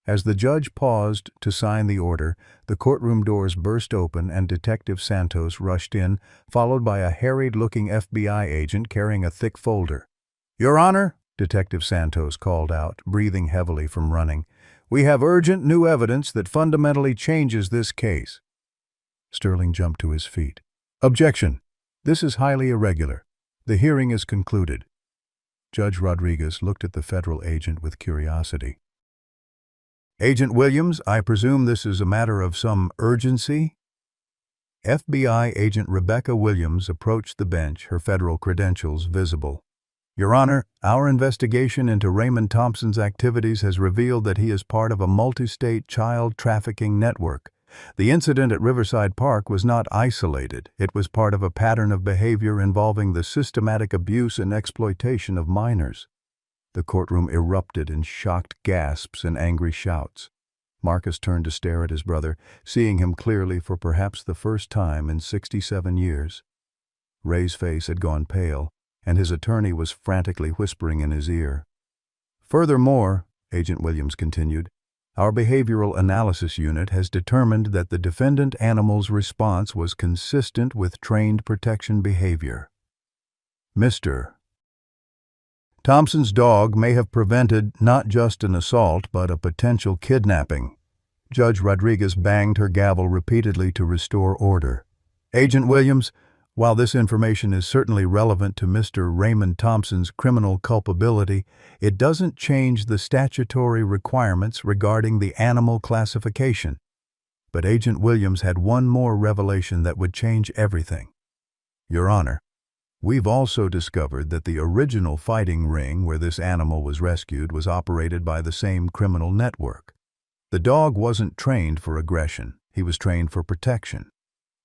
As the judge paused to sign the order, the courtroom doors burst open and Detective Santos rushed in, followed by a harried-looking FBI agent carrying a thick folder. "Your Honor," Detective Santos called out, breathing heavily from running, "we have urgent new evidence that fundamentally changes this case." Sterling jumped to his feet. "Objection! This is highly irregular. The hearing is concluded." Judge Rodriguez looked at the federal agent with curiosity. "Agent Williams, I presume this is a matter of some urgency?" FBI agent Rebecca Williams approached the bench, her federal credentials visible. "Your Honor, our investigation into Raymond Thompson's activities has revealed that he is part of a multi-state child trafficking network. The incident at Riverside Park was not isolated. It was part of a pattern of behavior involving the systematic abuse and exploitation of minors." The courtroom erupted in shocked gasps and angry shouts. Marcus turned to stare at his brother, seeing him clearly for perhaps the first time in 67 years. Ray's face had gone pale, and his attorney was frantically whispering in his ear. "Furthermore," Agent Williams continued, "our behavioral analysis unit has determined that the defendant animal's response was consistent with trained protection behavior. Mr. Thompson's dog may have prevented not just an assault but a potential kidnapping." Judge Rodriguez banged her gavel repeatedly to restore order. "Agent Williams, while this information is certainly relevant to Mr. Raymond Thompson's criminal culpability, it doesn't change the statutory requirements regarding the animal classification." But Agent Williams had one more revelation that would change everything. "Your Honor, we've also discovered that the original fighting ring where this animal was rescued was operated by the same criminal network. The dog wasn't trained for aggression, he was trained for protection.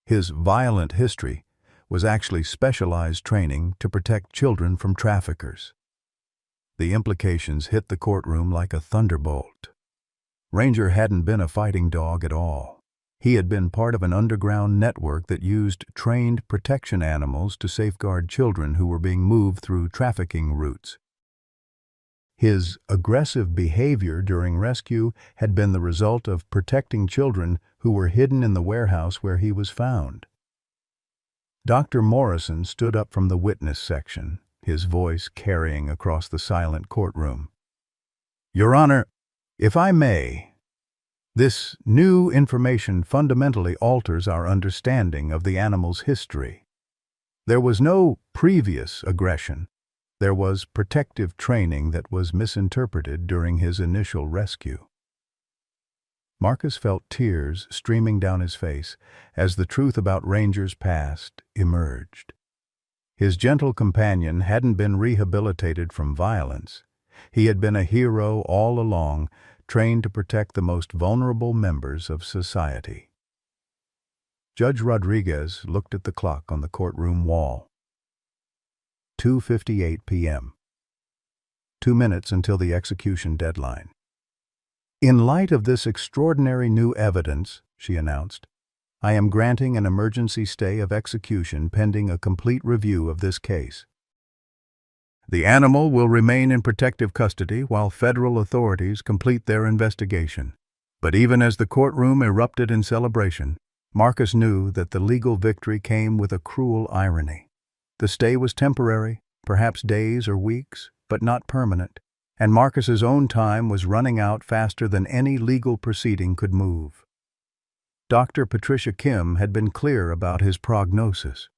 His violent history was actually specialized training to protect children from traffickers." The implications hit the courtroom like a thunderbolt. Ranger hadn't been a fighting dog at all. He had been part of an underground network that used trained protection animals to safeguard children who were being moved through trafficking routes. His aggressive behavior during rescue had been the result of protecting children who were hidden in the warehouse where he was found. Dr. Morrison stood up from the witness section, his voice carrying across the silent courtroom. "Your Honor, if I may, this new information fundamentally alters our understanding of the animal's history. There was no previous aggression. There was protective training that was misinterpreted during his initial rescue." Marcus felt tears streaming down his face as the truth about Ranger's past emerged. His gentle companion hadn't been rehabilitated from violence. He had been a hero all along, trained to protect the most vulnerable members of society. Judge Rodriguez looked at the clock on the courtroom wall. 2:58 p.m. 2 minutes until the execution deadline. "In light of this extraordinary new evidence," she announced, I am granting an emergency stay of execution pending a complete review of this case. The animal will remain in protective custody while federal authorities complete their investigation. But even as the courtroom erupted in celebration, Marcus knew that the legal victory came with a cruel irony. The stay was temporary, perhaps days or weeks, but not permanent, and Marcus's own time was running out faster than any legal proceeding could move. Dr. Patricia Kim had been clear about his prognosis.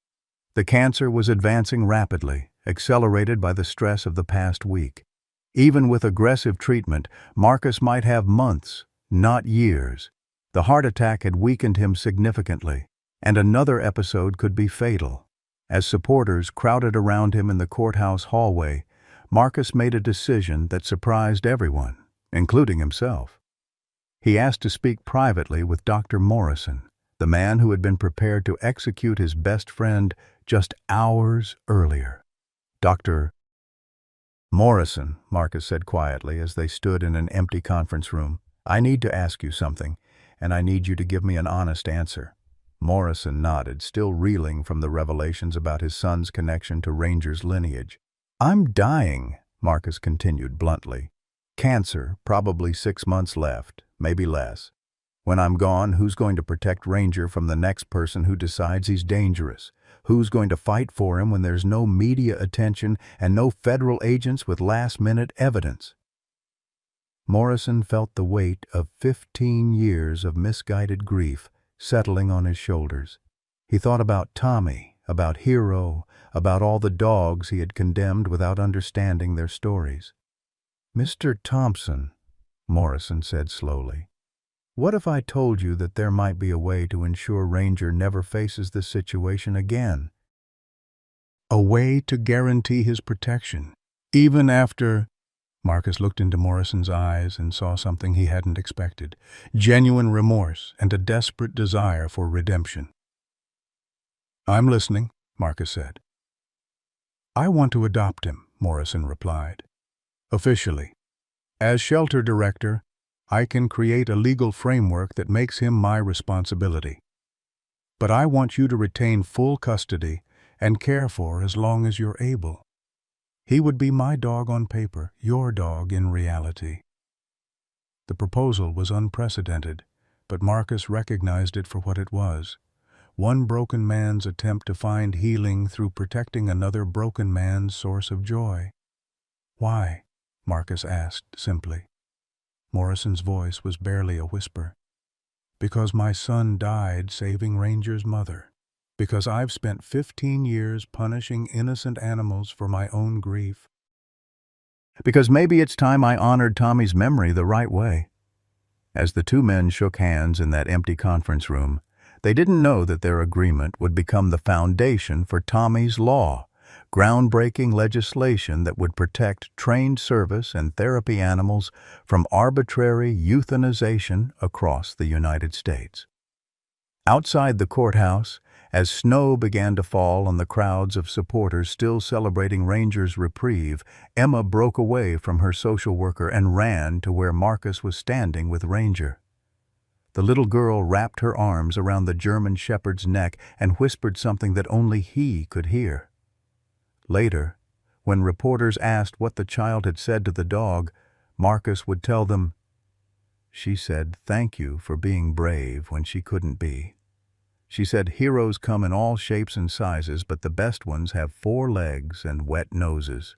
The cancer was advancing rapidly, accelerated by the stress of the past week. Even with aggressive treatment, Marcus might have months, not years. The heart attack had weakened him significantly, and another episode could be fatal. As supporters crowded around him in the courthouse hallway, Marcus made a decision that surprised everyone, including himself. He asked to speak privately with Dr. Morrison, the man who had been prepared to execute his best friend just hours earlier. Dr. Morrison, Marcus said quietly as they stood in an empty conference room, I need to ask you something, and I need you to give me an honest answer. Morrison nodded, still reeling from the revelations about his son's connection to Ranger's lineage. I'm dying, Marcus continued bluntly. Cancer, probably 6 months left, maybe less. When I'm gone, who's going to protect Ranger from the next person who decides he's dangerous? Who's going to fight for him when there's no media attention and no federal agents with last-minute evidence? Morrison felt the weight of 15 years of misguided grief settling on his shoulders. He thought about Tommy, about Hero, about all the dogs he had condemned without understanding their stories. Mr. Thompson, Morrison said slowly, what if I told you that there might be a way to ensure Ranger never faces this situation again? A way to guarantee his protection, even after... Marcus looked into Morrison's eyes and saw something he hadn't expected, genuine remorse and a desperate desire for redemption. I'm listening, Marcus said. I want to adopt him, Morrison replied. Officially. As shelter director, I can create a legal framework that makes him my responsibility. But I want you to retain full custody and care for as long as you're able. He would be my dog on paper, your dog in reality. The proposal was unprecedented, but Marcus recognized it for what it was. One broken man's attempt to find healing through protecting another broken man's source of joy. Why? Marcus asked simply. Morrison's voice was barely a whisper. Because my son died saving Ranger's mother. Because I've spent 15 years punishing innocent animals for my own grief. Because maybe it's time I honored Tommy's memory the right way. As the two men shook hands in that empty conference room, they didn't know that their agreement would become the foundation for Tommy's Law, groundbreaking legislation that would protect trained service and therapy animals from arbitrary euthanization across the United States. Outside the courthouse, as snow began to fall on the crowds of supporters still celebrating Ranger's reprieve, Emma broke away from her social worker and ran to where Marcus was standing with Ranger. The little girl wrapped her arms around the German shepherd's neck and whispered something that only he could hear. Later, when reporters asked what the child had said to the dog, Marcus would tell them, "She said thank you for being brave when she couldn't be. She said heroes come in all shapes and sizes, but the best ones have 4 legs and wet noses."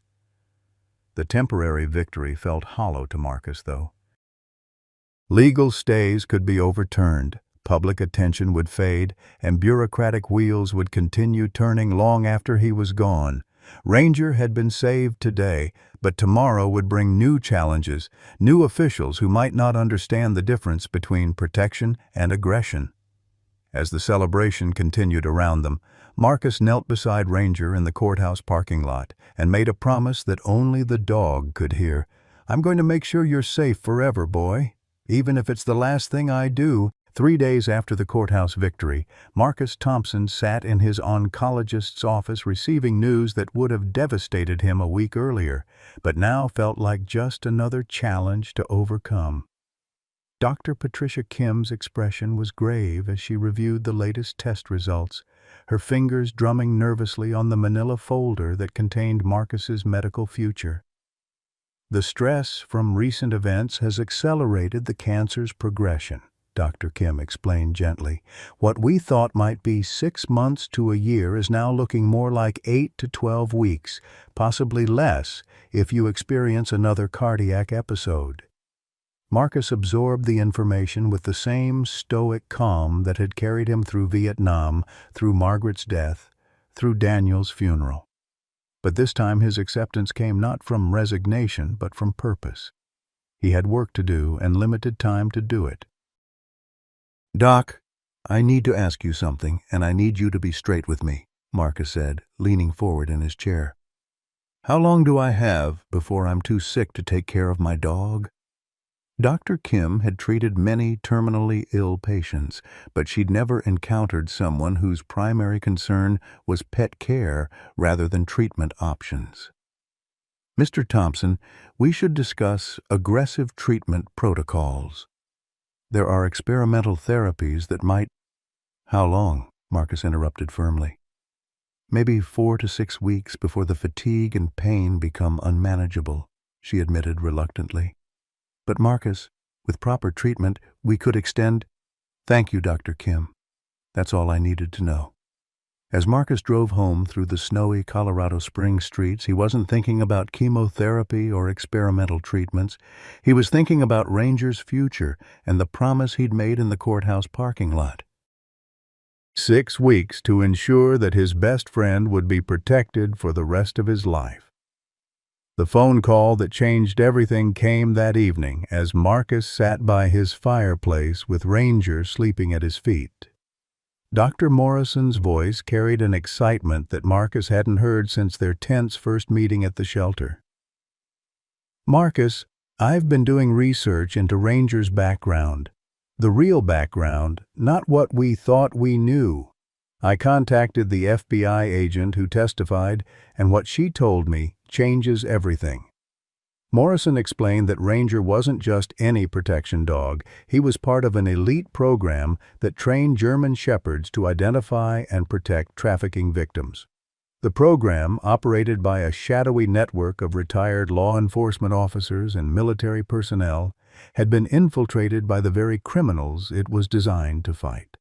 The temporary victory felt hollow to Marcus, though. Legal stays could be overturned, public attention would fade, and bureaucratic wheels would continue turning long after he was gone. Ranger had been saved today, but tomorrow would bring new challenges, new officials who might not understand the difference between protection and aggression. As the celebration continued around them, Marcus knelt beside Ranger in the courthouse parking lot and made a promise that only the dog could hear. "I'm going to make sure you're safe forever, boy, even if it's the last thing I do." 3 days after the courthouse victory, Marcus Thompson sat in his oncologist's office receiving news that would have devastated him a week earlier, but now felt like just another challenge to overcome. Dr. Patricia Kim's expression was grave as she reviewed the latest test results, her fingers drumming nervously on the manila folder that contained Marcus's medical future. "The stress from recent events has accelerated the cancer's progression," Dr. Kim explained gently. "What we thought might be 6 months to a year is now looking more like 8 to 12 weeks, possibly less if you experience another cardiac episode." Marcus absorbed the information with the same stoic calm that had carried him through Vietnam, through Margaret's death, through Daniel's funeral. But this time his acceptance came not from resignation but from purpose. He had work to do and limited time to do it. "Doc, I need to ask you something, and I need you to be straight with me," Marcus said, leaning forward in his chair. "How long do I have before I'm too sick to take care of my dog?" Dr. Kim had treated many terminally ill patients, but she'd never encountered someone whose primary concern was pet care rather than treatment options. "Mr. Thompson, we should discuss aggressive treatment protocols. There are experimental therapies that might—" "How long?" Marcus interrupted firmly. "Maybe 4 to 6 weeks before the fatigue and pain become unmanageable," she admitted reluctantly. "But Marcus, with proper treatment, we could extend—" "Thank you, Dr. Kim. That's all I needed to know." As Marcus drove home through the snowy Colorado Springs streets, he wasn't thinking about chemotherapy or experimental treatments. He was thinking about Ranger's future and the promise he'd made in the courthouse parking lot. 6 weeks to ensure that his best friend would be protected for the rest of his life. The phone call that changed everything came that evening as Marcus sat by his fireplace with Ranger sleeping at his feet. Dr. Morrison's voice carried an excitement that Marcus hadn't heard since their tense first meeting at the shelter. "Marcus, I've been doing research into Ranger's background. The real background, not what we thought we knew. I contacted the FBI agent who testified, and what she told me changes everything." Morrison explained that Ranger wasn't just any protection dog. He was part of an elite program that trained German shepherds to identify and protect trafficking victims. The program, operated by a shadowy network of retired law enforcement officers and military personnel, had been infiltrated by the very criminals it was designed to fight.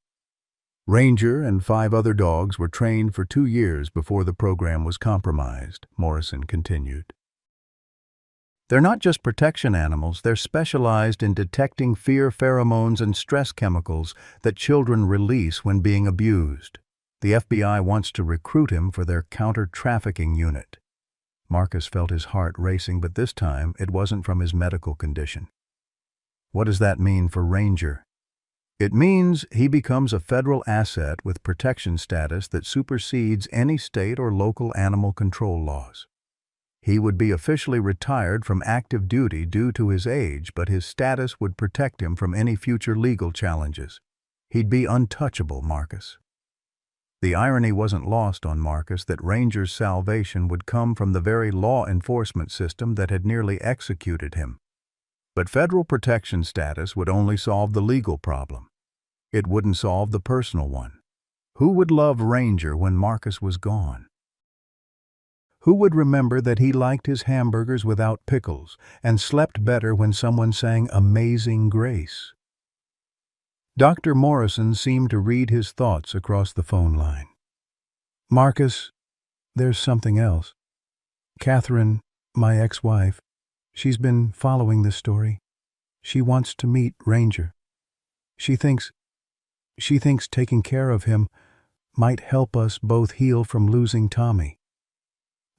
Ranger and 5 other dogs were trained for 2 years before the program was compromised, Morrison continued. "They're not just protection animals, they're specialized in detecting fear pheromones and stress chemicals that children release when being abused. The FBI wants to recruit him for their counter-trafficking unit." Marcus felt his heart racing, but this time it wasn't from his medical condition. "What does that mean for Ranger?" "It means he becomes a federal asset with protection status that supersedes any state or local animal control laws. He would be officially retired from active duty due to his age, but his status would protect him from any future legal challenges. He'd be untouchable, Marcus." The irony wasn't lost on Marcus that Ranger's salvation would come from the very law enforcement system that had nearly executed him. But federal protection status would only solve the legal problem. It wouldn't solve the personal one. Who would love Ranger when Marcus was gone? Who would remember that he liked his hamburgers without pickles and slept better when someone sang Amazing Grace? Dr. Morrison seemed to read his thoughts across the phone line. "Marcus, there's something else. Catherine, my ex-wife, she's been following this story. She wants to meet Ranger. She thinks taking care of him might help us both heal from losing Tommy."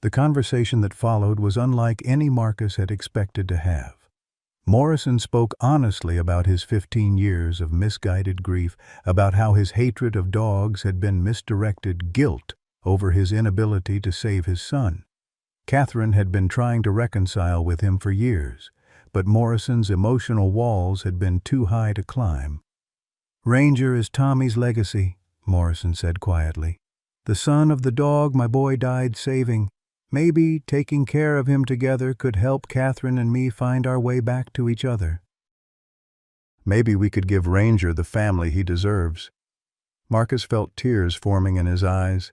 The conversation that followed was unlike any Marcus had expected to have. Morrison spoke honestly about his 15 years of misguided grief, about how his hatred of dogs had been misdirected guilt over his inability to save his son. Catherine had been trying to reconcile with him for years, but Morrison's emotional walls had been too high to climb. "Ranger is Tommy's legacy," Morrison said quietly. "The son of the dog my boy died saving. Maybe taking care of him together could help Catherine and me find our way back to each other." Maybe we could give Ranger the family he deserves." Marcus felt tears forming in his eyes.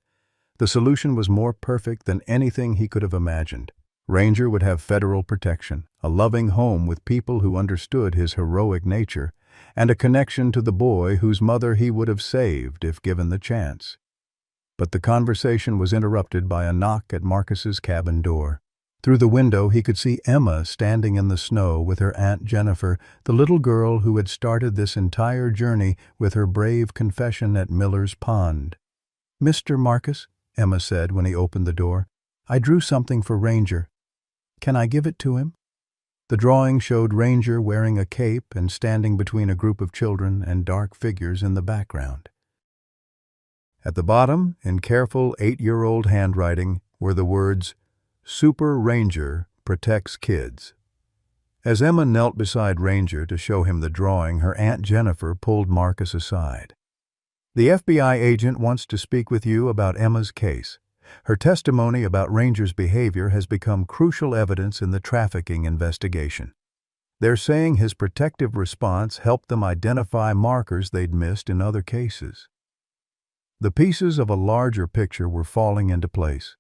The solution was more perfect than anything he could have imagined. Ranger would have federal protection, a loving home with people who understood his heroic nature, and a connection to the boy whose mother he would have saved if given the chance. But the conversation was interrupted by a knock at Marcus's cabin door. Through the window he could see Emma standing in the snow with her Aunt Jennifer, the little girl who had started this entire journey with her brave confession at Miller's Pond. "Mr. Marcus," Emma said when he opened the door, "I drew something for Ranger. Can I give it to him?" The drawing showed Ranger wearing a cape and standing between a group of children and dark figures in the background. At the bottom, in careful 8-year-old handwriting, were the words, "Super Ranger protects kids." As Emma knelt beside Ranger to show him the drawing, her Aunt Jennifer pulled Marcus aside. "The FBI agent wants to speak with you about Emma's case. Her testimony about Ranger's behavior has become crucial evidence in the trafficking investigation. They're saying his protective response helped them identify markers they'd missed in other cases." The pieces of a larger picture were falling into place.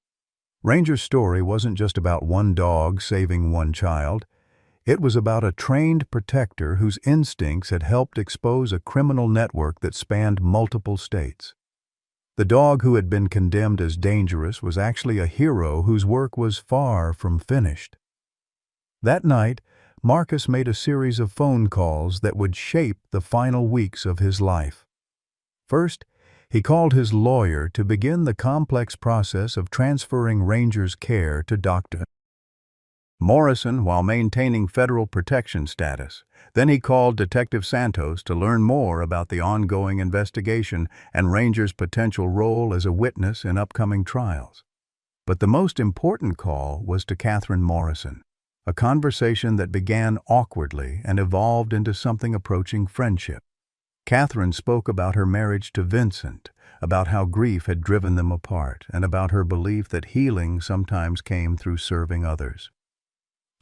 Ranger's story wasn't just about one dog saving one child. It was about a trained protector whose instincts had helped expose a criminal network that spanned multiple states. The dog who had been condemned as dangerous was actually a hero whose work was far from finished. That night, Marcus made a series of phone calls that would shape the final weeks of his life. First, he called his lawyer to begin the complex process of transferring Ranger's care to Dr. Morrison while maintaining federal protection status. Then he called Detective Santos to learn more about the ongoing investigation and Ranger's potential role as a witness in upcoming trials. But the most important call was to Catherine Morrison, a conversation that began awkwardly and evolved into something approaching friendship. Catherine spoke about her marriage to Vincent, about how grief had driven them apart, and about her belief that healing sometimes came through serving others.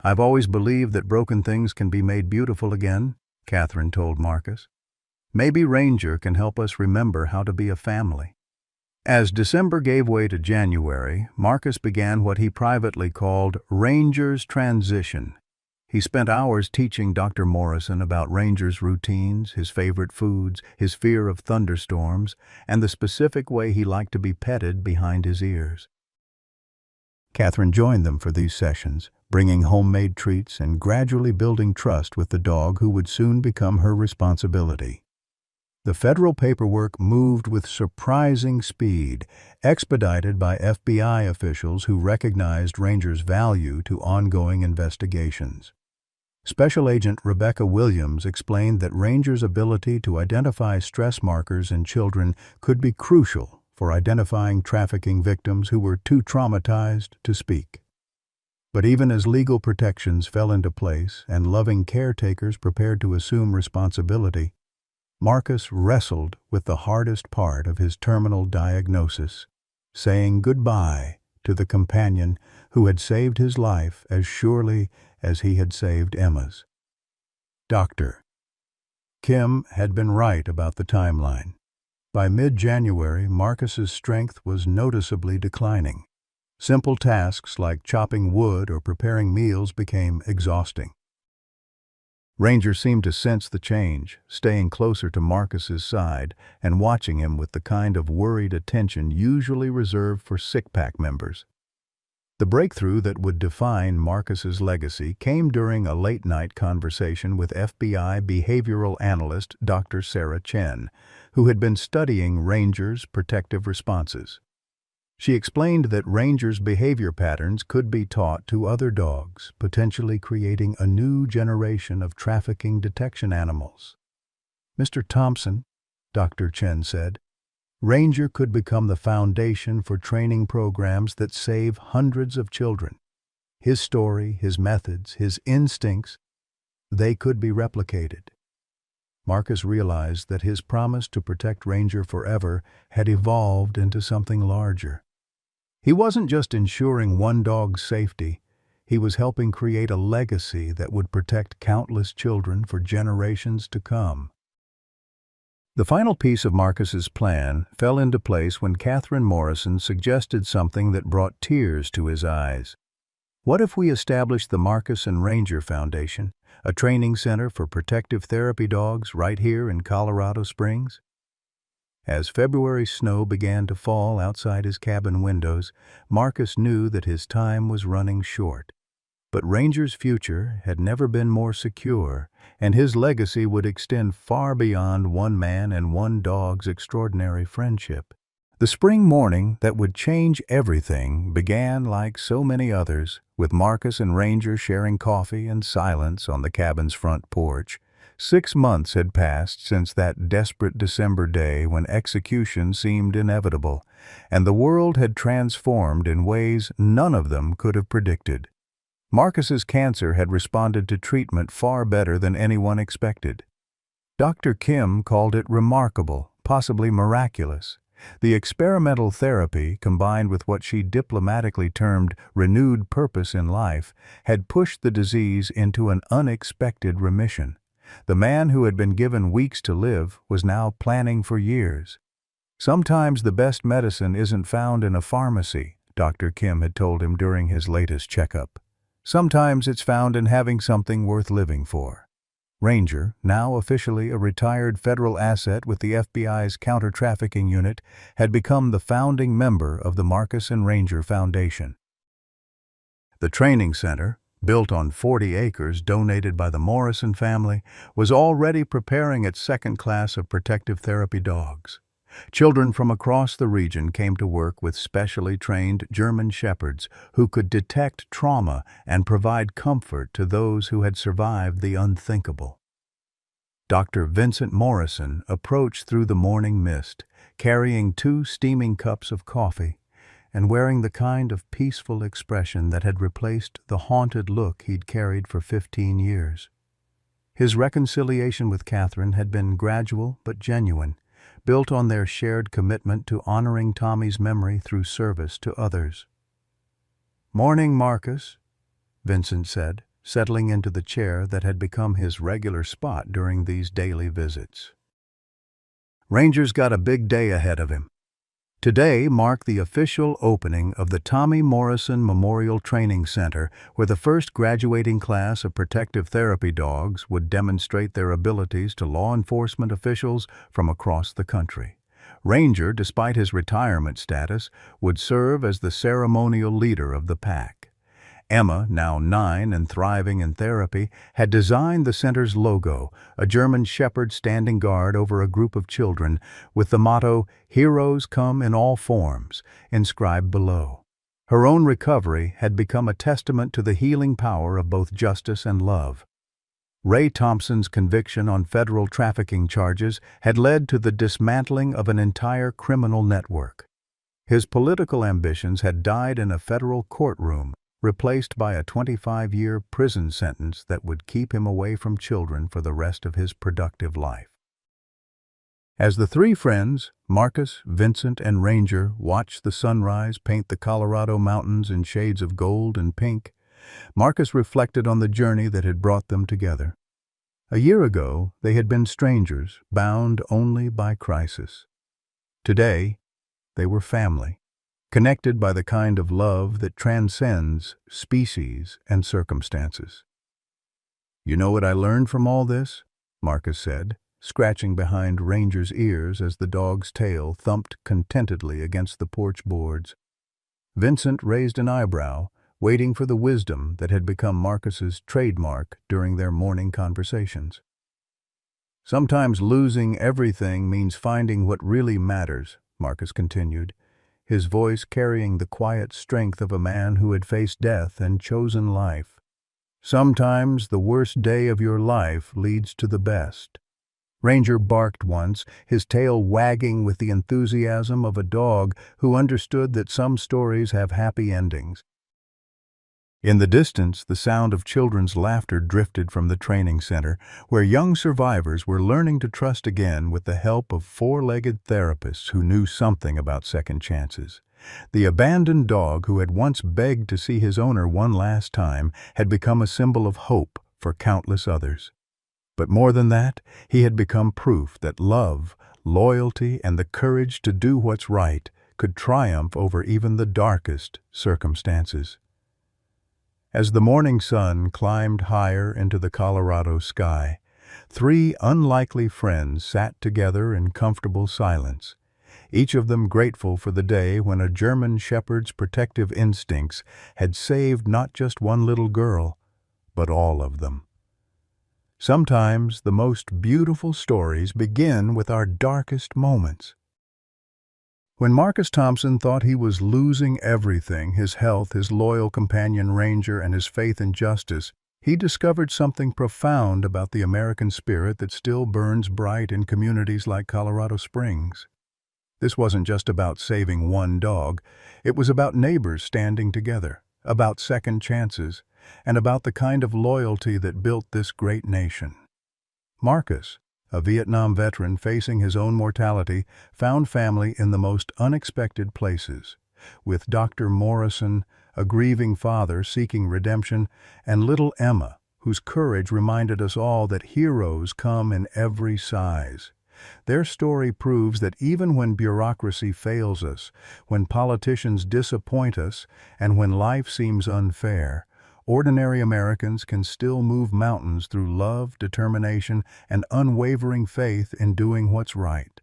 "I've always believed that broken things can be made beautiful again," Catherine told Marcus. "Maybe Ranger can help us remember how to be a family." As December gave way to January, Marcus began what he privately called Ranger's transition. He spent hours teaching Dr. Morrison about Ranger's routines, his favorite foods, his fear of thunderstorms, and the specific way he liked to be petted behind his ears. Catherine joined them for these sessions, bringing homemade treats and gradually building trust with the dog who would soon become her responsibility. The federal paperwork moved with surprising speed, expedited by FBI officials who recognized Ranger's value to ongoing investigations. Special Agent Rebecca Williams explained that Ranger's ability to identify stress markers in children could be crucial for identifying trafficking victims who were too traumatized to speak. But even as legal protections fell into place and loving caretakers prepared to assume responsibility, Marcus wrestled with the hardest part of his terminal diagnosis, saying goodbye to the companion who had saved his life as surely as he had saved Emma's. Dr. Kim had been right about the timeline. By mid-January, Marcus's strength was noticeably declining. Simple tasks like chopping wood or preparing meals became exhausting. Ranger seemed to sense the change, staying closer to Marcus's side and watching him with the kind of worried attention usually reserved for sick-pack members. The breakthrough that would define Marcus's legacy came during a late-night conversation with FBI behavioral analyst Dr. Sarah Chen, who had been studying Ranger's protective responses. She explained that Ranger's behavior patterns could be taught to other dogs, potentially creating a new generation of trafficking detection animals. "Mr. Thompson," Dr. Chen said, "Ranger could become the foundation for training programs that save hundreds of children. His story, his methods, his instincts, they could be replicated." Marcus realized that his promise to protect Ranger forever had evolved into something larger. He wasn't just ensuring one dog's safety, He was helping create a legacy that would protect countless children for generations to come. The final piece of Marcus's plan fell into place when Catherine Morrison suggested something that brought tears to his eyes. What if we established the Marcus and Ranger Foundation, a training center for protective therapy dogs right here in Colorado Springs? As February snow began to fall outside his cabin windows, Marcus knew that his time was running short. But Ranger's future had never been more secure, and his legacy would extend far beyond one man and one dog's extraordinary friendship. The spring morning that would change everything began like so many others, with Marcus and Ranger sharing coffee and silence on the cabin's front porch. 6 months had passed since that desperate December day when execution seemed inevitable, and the world had transformed in ways none of them could have predicted. Marcus's cancer had responded to treatment far better than anyone expected. Dr. Kim called it remarkable, possibly miraculous. The experimental therapy, combined with what she diplomatically termed renewed purpose in life, had pushed the disease into an unexpected remission. The man who had been given weeks to live was now planning for years. Sometimes the best medicine isn't found in a pharmacy, Dr. Kim had told him during his latest checkup. Sometimes it's found in having something worth living for. Ranger, now officially a retired federal asset with the FBI's counter-trafficking unit, had become the founding member of the Marcus and Ranger Foundation. The training center, built on 40 acres donated by the Morrison family, was already preparing its second class of protective therapy dogs. Children from across the region came to work with specially trained German shepherds who could detect trauma and provide comfort to those who had survived the unthinkable. Dr. Vincent Morrison approached through the morning mist, carrying 2 steaming cups of coffee and wearing the kind of peaceful expression that had replaced the haunted look he'd carried for 15 years. His reconciliation with Catherine had been gradual but genuine, built on their shared commitment to honoring Tommy's memory through service to others. "Morning, Marcus," Vincent said, settling into the chair that had become his regular spot during these daily visits. Ranger's got a big day ahead of him. Today marked the official opening of the Tommy Morrison Memorial Training Center, where the first graduating class of protective therapy dogs would demonstrate their abilities to law enforcement officials from across the country. Ranger, despite his retirement status, would serve as the ceremonial leader of the pack. Emma, now 9 and thriving in therapy, had designed the center's logo, a German shepherd standing guard over a group of children, with the motto, "Heroes come in all forms," inscribed below. Her own recovery had become a testament to the healing power of both justice and love. Ray Thompson's conviction on federal trafficking charges had led to the dismantling of an entire criminal network. His political ambitions had died in a federal courtroom, replaced by a 25-year prison sentence that would keep him away from children for the rest of his productive life. As the 3 friends, Marcus, Vincent, and Ranger, watched the sunrise paint the Colorado mountains in shades of gold and pink, Marcus reflected on the journey that had brought them together. A year ago, they had been strangers, bound only by crisis. Today, they were family, connected by the kind of love that transcends species and circumstances. "You know what I learned from all this?" Marcus said, scratching behind Ranger's ears as the dog's tail thumped contentedly against the porch boards. Vincent raised an eyebrow, waiting for the wisdom that had become Marcus's trademark during their morning conversations. "Sometimes losing everything means finding what really matters," Marcus continued, his voice carrying the quiet strength of a man who had faced death and chosen life. "Sometimes the worst day of your life leads to the best." Ranger barked once, his tail wagging with the enthusiasm of a dog who understood that some stories have happy endings. In the distance, the sound of children's laughter drifted from the training center, where young survivors were learning to trust again with the help of 4-legged therapists who knew something about second chances. The abandoned dog who had once begged to see his owner one last time had become a symbol of hope for countless others. But more than that, he had become proof that love, loyalty, and the courage to do what's right could triumph over even the darkest circumstances. As the morning sun climbed higher into the Colorado sky, three unlikely friends sat together in comfortable silence, each of them grateful for the day when a German shepherd's protective instincts had saved not just one little girl, but all of them. Sometimes the most beautiful stories begin with our darkest moments. When Marcus Thompson thought he was losing everything, his health, his loyal companion Ranger, and his faith in justice, he discovered something profound about the American spirit that still burns bright in communities like Colorado Springs. This wasn't just about saving one dog. It was about neighbors standing together, about second chances, and about the kind of loyalty that built this great nation. Marcus, a Vietnam veteran facing his own mortality, found family in the most unexpected places, with Dr. Morrison, a grieving father seeking redemption, and little Emma, whose courage reminded us all that heroes come in every size. Their story proves that even when bureaucracy fails us, when politicians disappoint us, and when life seems unfair, ordinary Americans can still move mountains through love, determination, and unwavering faith in doing what's right.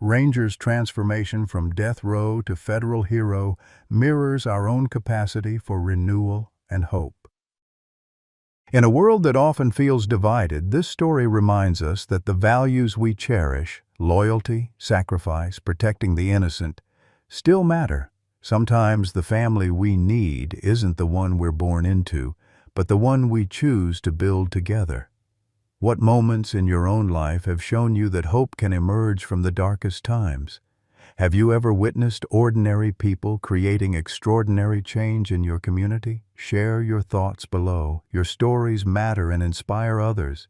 Ranger's transformation from death row to federal hero mirrors our own capacity for renewal and hope. In a world that often feels divided, this story reminds us that the values we cherish, loyalty, sacrifice, protecting the innocent, still matter. Sometimes the family we need isn't the one we're born into, but the one we choose to build together. What moments in your own life have shown you that hope can emerge from the darkest times? Have you ever witnessed ordinary people creating extraordinary change in your community? Share your thoughts below. Your stories matter and inspire others.